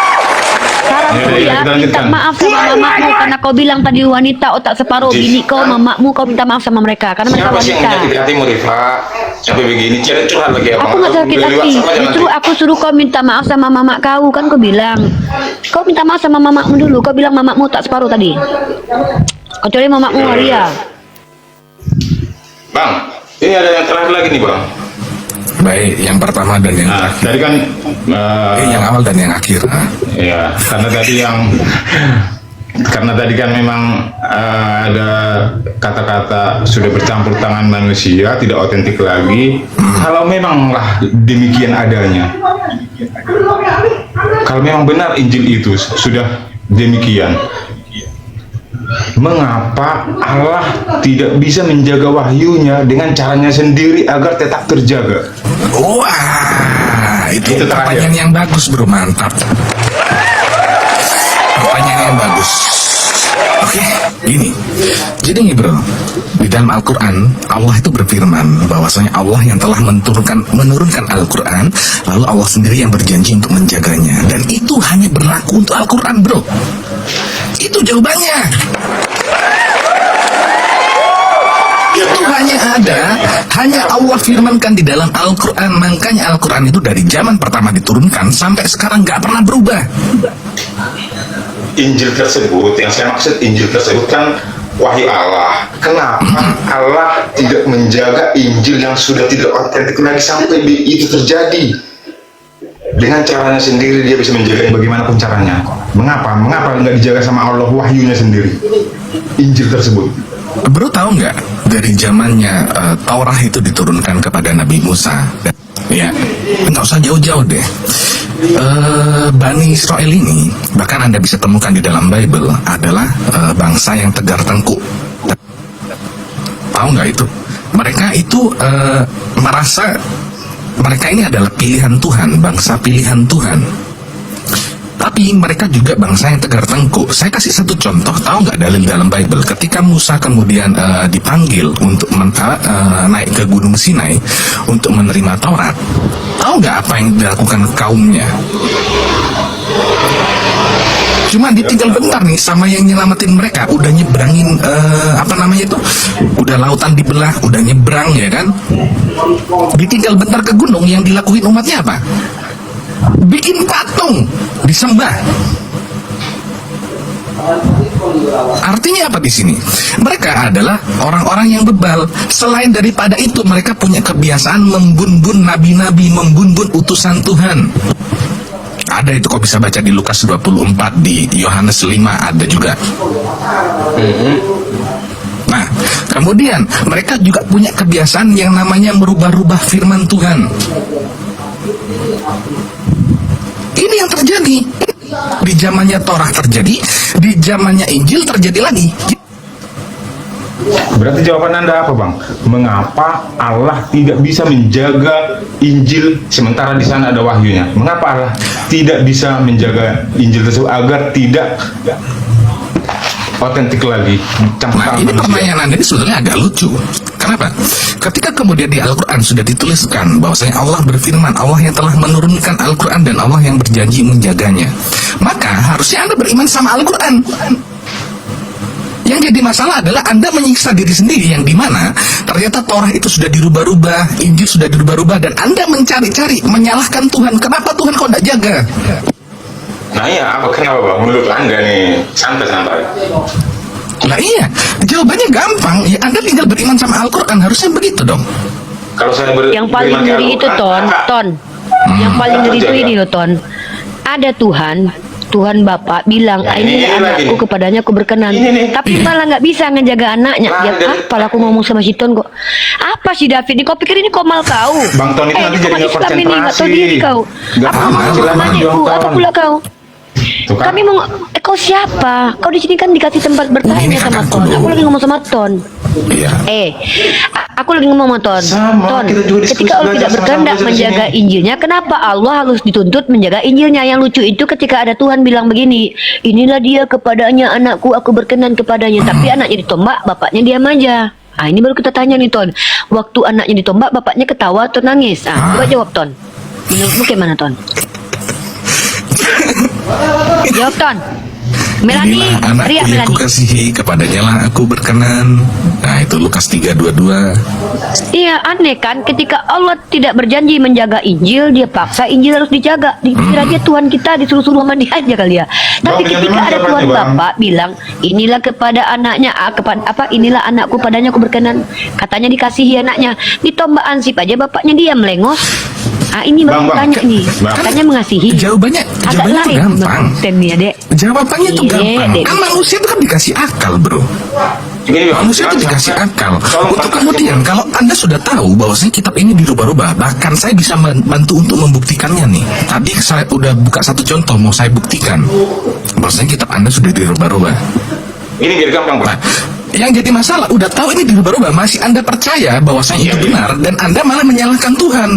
Saranku Ya, ya, kita minta lanjutkan. maaf sama mamamu karena kau bilang tadi wanita otak separuh. Bini kau, mamamu kau minta maaf sama mereka karena mereka Siapa sih yang wanita. menyakiti hatimu Rifa? Sampai begini, curhat lagi Aku nggak sakit hati, justru aku suruh kau minta maaf sama mama kau kan kau bilang. Kau minta maaf sama mamamu dulu. Kau bilang mamamu tak separuh tadi. Kecuali mamamu waria. Bang, ini ada yang terakhir lagi nih Bang. Baik, yang pertama dan yang Nah, terakhir. tadi kan Yang awal dan yang akhir. ya, karena tadi kan memang ada kata-kata sudah bercampur tangan manusia, tidak otentik lagi. Kalau memanglah demikian adanya, kalau memang benar Injil itu sudah demikian, mengapa Allah tidak bisa menjaga wahyunya dengan caranya sendiri agar tetap terjaga? Wah, itu Itu pertanyaan terakhir. yang bagus bro, mantap. Pertanyaan yang bagus. Oke, gini. Jadi nih bro, di dalam Al-Quran Allah itu berfirman bahwasanya Allah yang telah menurunkan Al-Quran, lalu Allah sendiri yang berjanji untuk menjaganya. Dan itu hanya berlaku untuk Al-Quran bro. Itu jawabannya. Itu hanya Allah firmankan di dalam Al-Quran. Makanya Al-Quran itu dari zaman pertama diturunkan sampai sekarang nggak pernah berubah. Injil tersebut, yang saya maksud Injil tersebut kan wahyu Allah. Kenapa Allah tidak menjaga Injil yang sudah tidak otentik lagi sampai itu terjadi? Dengan caranya sendiri dia bisa menjaganya bagaimanapun caranya. Mengapa nggak dijaga sama Allah wahyunya sendiri? Injil tersebut. Bro tahu nggak dari zamannya Taurat itu diturunkan kepada Nabi Musa? Ya, nggak usah jauh-jauh deh. Bani Israel ini bahkan Anda bisa temukan di dalam Bible adalah bangsa yang tegar tengkuk. Tahu nggak itu? Mereka itu merasa mereka ini adalah pilihan Tuhan, bangsa pilihan Tuhan. Tapi mereka juga bangsa yang tegar tengkuk. Saya kasih satu contoh, tahu nggak dalil dalam Bible? Ketika Musa kemudian dipanggil untuk naik ke Gunung Sinai untuk menerima Taurat, tahu nggak apa yang dilakukan kaumnya? Cuma ditinggal bentar nih sama yang nyelamatin mereka, udah nyebrangin udah lautan dibelah, udah nyebrang ya kan? Ditinggal bentar ke gunung, yang dilakuin umatnya apa? Bikin patung disembah. Artinya apa di sini? Mereka adalah orang-orang yang bebal. Selain daripada itu, mereka punya kebiasaan membun-bun nabi-nabi, membun-bun utusan Tuhan. Ada itu kok bisa baca di Lukas 24, di Yohanes 5 ada juga. Nah, kemudian mereka juga punya kebiasaan yang namanya merubah-rubah firman Tuhan. Ini yang terjadi. Di zamannya Torah terjadi, di zamannya Injil terjadi lagi. Berarti jawaban Anda apa, Bang? Mengapa Allah tidak bisa menjaga Injil sementara di sana ada wahyunya? Mengapa Allah tidak bisa menjaga Injil tersebut agar tidak otentik lagi? Nah, ini pertanyaan Anda ini sebenarnya agak lucu. Kenapa? Ketika kemudian di Al-Quran sudah dituliskan bahwasanya Allah berfirman, Allah yang telah menurunkan Al-Quran dan Allah yang berjanji menjaganya, maka harusnya Anda beriman sama Al-Quran. Yang jadi masalah adalah Anda menyiksa diri sendiri, yang dimana ternyata Torah itu sudah dirubah-rubah, Injil sudah dirubah-rubah, dan Anda mencari-cari, menyalahkan Tuhan. Kenapa Tuhan kok tidak jaga? Nah iya, kenapa, Bang? Menurut Anda nih, santai-santai. Nah iya, jawabannya gampang. Ya Anda tinggal beriman sama Al-Quran, harusnya begitu dong. Kalau saya Yang paling ngeri itu Ton. Yang paling ngeri itu ini loh Ton. Ada Tuhan Bapak bilang, ya, ini anakku, kepadanya aku berkenan. Tapi malah nggak bisa ngejaga anaknya. Ya apa aku ngomong sama si Ton kok? Apa sih David? Kau pikir ini komal kau? Bang Ton itu nanti jadi nggak konsentrasi. Ini nggak tahu diri kau. Apa ngomong sama anakku? Apa pula kau? Kami mau, kau siapa? Kau di sini kan dikasih tempat bertanya sama Ton. Aku lagi ngomong sama Ton. Iya. Aku lagi ngomong sama Ton. Ton, ketika Allah tidak berkehendak menjaga Injilnya, kenapa Allah harus dituntut menjaga Injilnya? Yang lucu itu ketika ada Tuhan bilang begini, inilah dia kepadanya anakku, aku berkenan kepadanya. Tapi anaknya ditombak, bapaknya diam aja. Ah, ini baru kita tanya nih Ton. Waktu anaknya ditombak, bapaknya ketawa atau nangis? Coba jawab Ton. Menurutmu gimana Ton? Jawab Ton. Melani, inilah anakku yang Melani. aku kasihi, kepadanya lah aku berkenan. Nah itu Lukas 3:22. Iya, aneh kan, ketika Allah tidak berjanji menjaga Injil, dia paksa Injil harus dijaga. Dikira dia Tuhan kita, disuruh-suruh sama dia aja kali ya. Tapi ketika ada Tuhan Bapak bilang, inilah kepada anaknya, inilah anakku, padanya aku berkenan. Katanya dikasihi anaknya, ditombak ansip aja bapaknya dia melengos. Ini baru tanya nih, katanya mengasihi. Jawabannya itu gampang. Ya, Dek. Jawabannya itu gampang. Kan manusia itu kan dikasih akal, bro. Manusia itu dikasih akal. Untuk kemudian kalau Anda sudah tahu bahwasanya kitab ini dirubah-rubah, bahkan saya bisa membantu untuk membuktikannya nih. Tadi saya udah buka satu contoh, mau saya buktikan bahwasanya kitab Anda sudah dirubah-rubah. Ini biar gampang, Pak. Yang jadi masalah, udah tahu ini dirubah-rubah, masih Anda percaya bahwasanya itu benar, dan Anda malah menyalahkan Tuhan.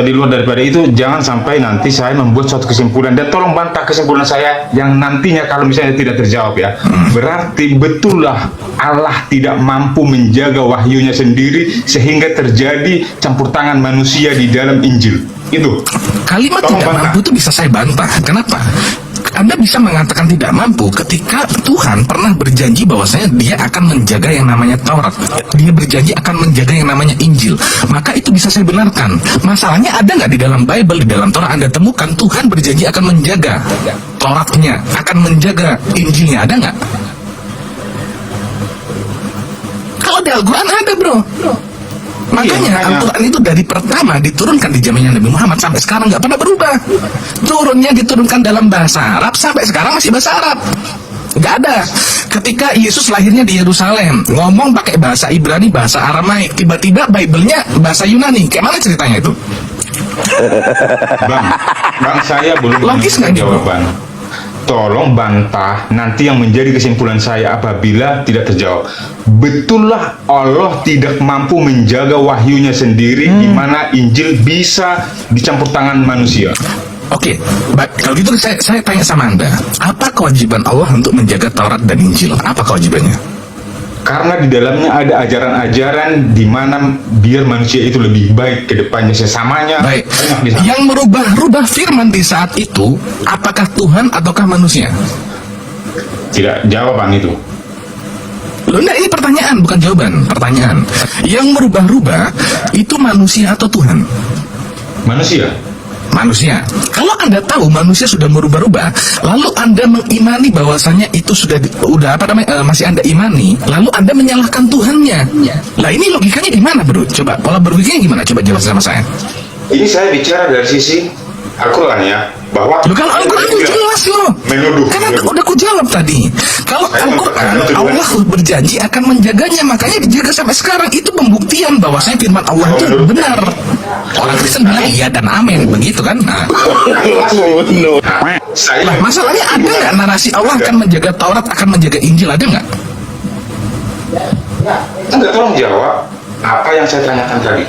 Di luar daripada itu, jangan sampai nanti saya membuat suatu kesimpulan, dan tolong bantah kesimpulan saya yang nantinya kalau misalnya tidak terjawab ya. Berarti betullah Allah tidak mampu menjaga wahyunya sendiri sehingga terjadi campur tangan manusia di dalam Injil. Itu kalimat tidak mampu itu bisa saya bantah. Kenapa? Anda bisa mengatakan tidak mampu ketika Tuhan pernah berjanji bahwasanya dia akan menjaga yang namanya Taurat. Dia berjanji akan menjaga yang namanya Injil. Maka itu bisa saya benarkan. Masalahnya ada nggak di dalam Bible, di dalam Torah Anda temukan Tuhan berjanji akan menjaga Tauratnya, akan menjaga Injilnya, ada nggak? Kalau di Al-Quran ada, bro. Makanya Al-Quran itu dari pertama diturunkan di zamannya Nabi Muhammad sampai sekarang nggak pernah berubah. Turunnya diturunkan dalam bahasa Arab, sampai sekarang masih bahasa Arab. Nggak ada. Ketika Yesus lahirnya di Yerusalem, ngomong pakai bahasa Ibrani, bahasa Aramaik, tiba-tiba Bible-nya bahasa Yunani. Kayak mana ceritanya itu? Bang, saya belum logis nggak jawaban. Tolong bantah nanti yang menjadi kesimpulan saya apabila tidak terjawab. Betullah Allah tidak mampu menjaga wahyunya sendiri di mana Injil bisa dicampur tangan manusia. Oke, kalau gitu saya tanya sama Anda, apa kewajiban Allah untuk menjaga Taurat dan Injil? Apa kewajibannya? Karena di dalamnya ada ajaran-ajaran di mana biar manusia itu lebih baik ke depannya sesamanya. Baik. Yang merubah-rubah firman di saat itu, apakah Tuhan ataukah manusia? Tidak, jawaban itu. Loh, enggak, ini pertanyaan, bukan jawaban. Pertanyaan. Yang merubah-rubah itu manusia atau Tuhan? Manusia. Manusia. Kalau Anda tahu manusia sudah merubah-rubah, lalu Anda mengimani bahwasanya itu masih Anda imani, lalu Anda menyalahkan Tuhannya. Lah ini logikanya gimana, bro? Coba pola berpikirnya gimana? Coba jelaskan sama saya. Ini saya bicara dari sisi Al-Quran ya, bahwa Loh, kalau Al-Quran itu jelas loh. menuduh. Karena udah aku jawab tadi. Kalau Al-Quran, Allah berjanji akan menjaganya, makanya dijaga sampai sekarang. Itu pembuktian bahwa saya firman Allah itu benar. Orang Kristen bilang iya dan amin, begitu kan? Nah, Saya lah, masalahnya ada nggak narasi Allah akan menjaga Taurat, akan menjaga Injil, ada nggak? Anda tolong jawab apa yang saya tanyakan tadi.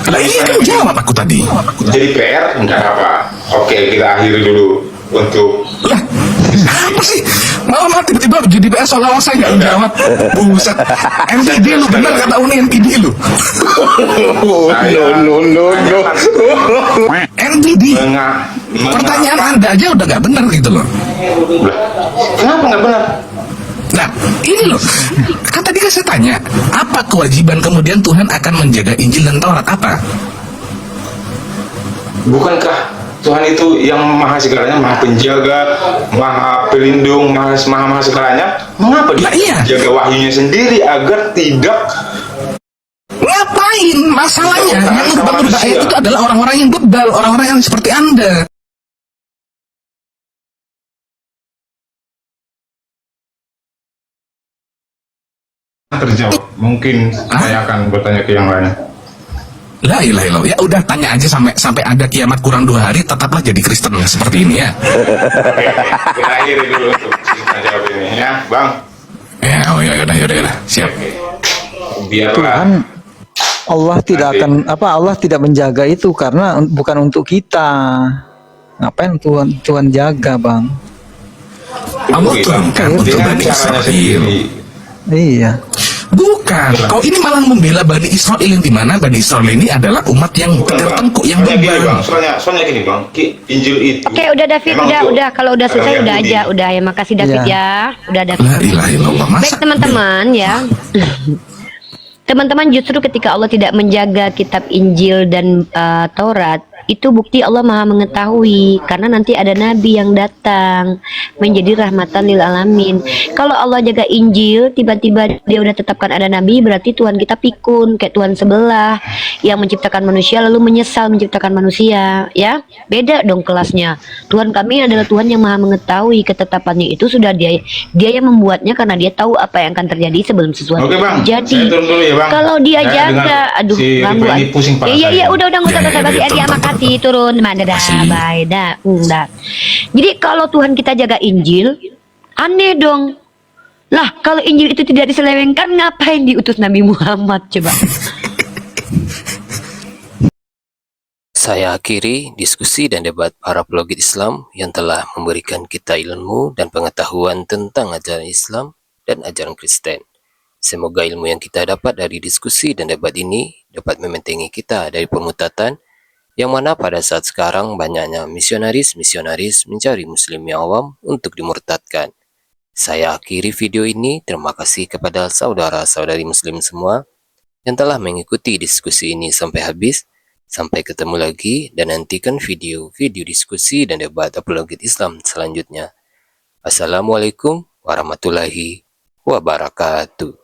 Lah iya kan jawab aku tadi. Jadi PR enggak apa. Oke, kita akhiri dulu untuk Lah, apa sih? Malah tiba-tiba jadi PR seolah-olah saya nggak jawab. Buset. NPD lu benar kata Uni, NPD lu. NPD. Pertanyaan Anda aja udah nggak benar gitu loh. Kenapa nggak benar? Nah, ini loh. Kan tadi kan saya tanya, apa kewajiban kemudian Tuhan akan menjaga Injil dan Taurat apa? Bukankah Tuhan itu yang maha segalanya, maha penjaga, maha pelindung, maha segalanya? Mengapa dia Nah, iya. jaga wahyunya sendiri agar tidak Ngapain? Masalahnya yang merubah ayat itu adalah orang-orang yang bebal, orang-orang yang seperti Anda. terjawab? Mungkin saya akan bertanya ke yang lain. La ilaha illallah. Ya udah tanya aja sampai ada kiamat kurang 2 hari, tetaplah jadi Kristen ya, seperti ini ya. Oke, kita akhiri dulu untuk kita jawab ini ya, Bang. Ya, oh ya udah. Siap. Biarlah Tuhan Allah tidak akan Allah tidak menjaga itu karena bukan untuk kita. Ngapain Tuhan jaga, Bang? Allah Bang, turunkan untuk dengan Bani caranya Israel. sendiri. Iya. Bukan, kau ini malah membela Bani Israel yang dimana Bani Israel ini adalah umat yang tertengkuk, yang Soalnya gini, bebal. Bang. Soalnya gini, Bang. Injil itu. Oke, udah David, memang untuk udah. Kalau udah selesai orang udah Yahudi. aja, udah ya. Makasih David Iya. ya. Udah David. La ilaha illallah. Baik Masa teman-teman ya. Teman-teman, justru ketika Allah tidak menjaga kitab Injil dan Taurat, itu bukti Allah maha mengetahui, karena nanti ada nabi yang datang menjadi rahmatan lil alamin. Kalau Allah jaga Injil, tiba-tiba dia udah tetapkan ada nabi, berarti Tuhan kita pikun kayak Tuhan sebelah yang menciptakan manusia lalu menyesal menciptakan manusia, ya beda dong kelasnya. Tuhan kami adalah Tuhan yang maha mengetahui, ketetapannya itu sudah dia yang membuatnya karena dia tahu apa yang akan terjadi sebelum sesuatu Oke, Bang. terjadi. Saya turun dulu ya, Bang. Kalau dia Saya jaga, dengar aduh si ganggu. Rifa ini pusing kepala Iya, saya. udah nggak usah Ya, basa-basi ya, aja, turun. makasih turun, mana dah, Makasih. bye dah, dah. Jadi kalau Tuhan kita jaga Injil, aneh dong. Lah kalau Injil itu tidak diselewengkan, ngapain diutus Nabi Muhammad coba? Saya akhiri diskusi dan debat para pelogit Islam yang telah memberikan kita ilmu dan pengetahuan tentang ajaran Islam dan ajaran Kristen. Semoga ilmu yang kita dapat dari diskusi dan debat ini dapat membentengi kita dari permutatan, yang mana pada saat sekarang banyaknya misionaris-misionaris mencari muslim yang awam untuk dimurtadkan. Saya akhiri video ini. Terima kasih kepada saudara-saudari muslim semua yang telah mengikuti diskusi ini sampai habis. Sampai ketemu lagi dan nantikan video-video diskusi dan debat apologet Islam selanjutnya. Assalamualaikum warahmatullahi wabarakatuh.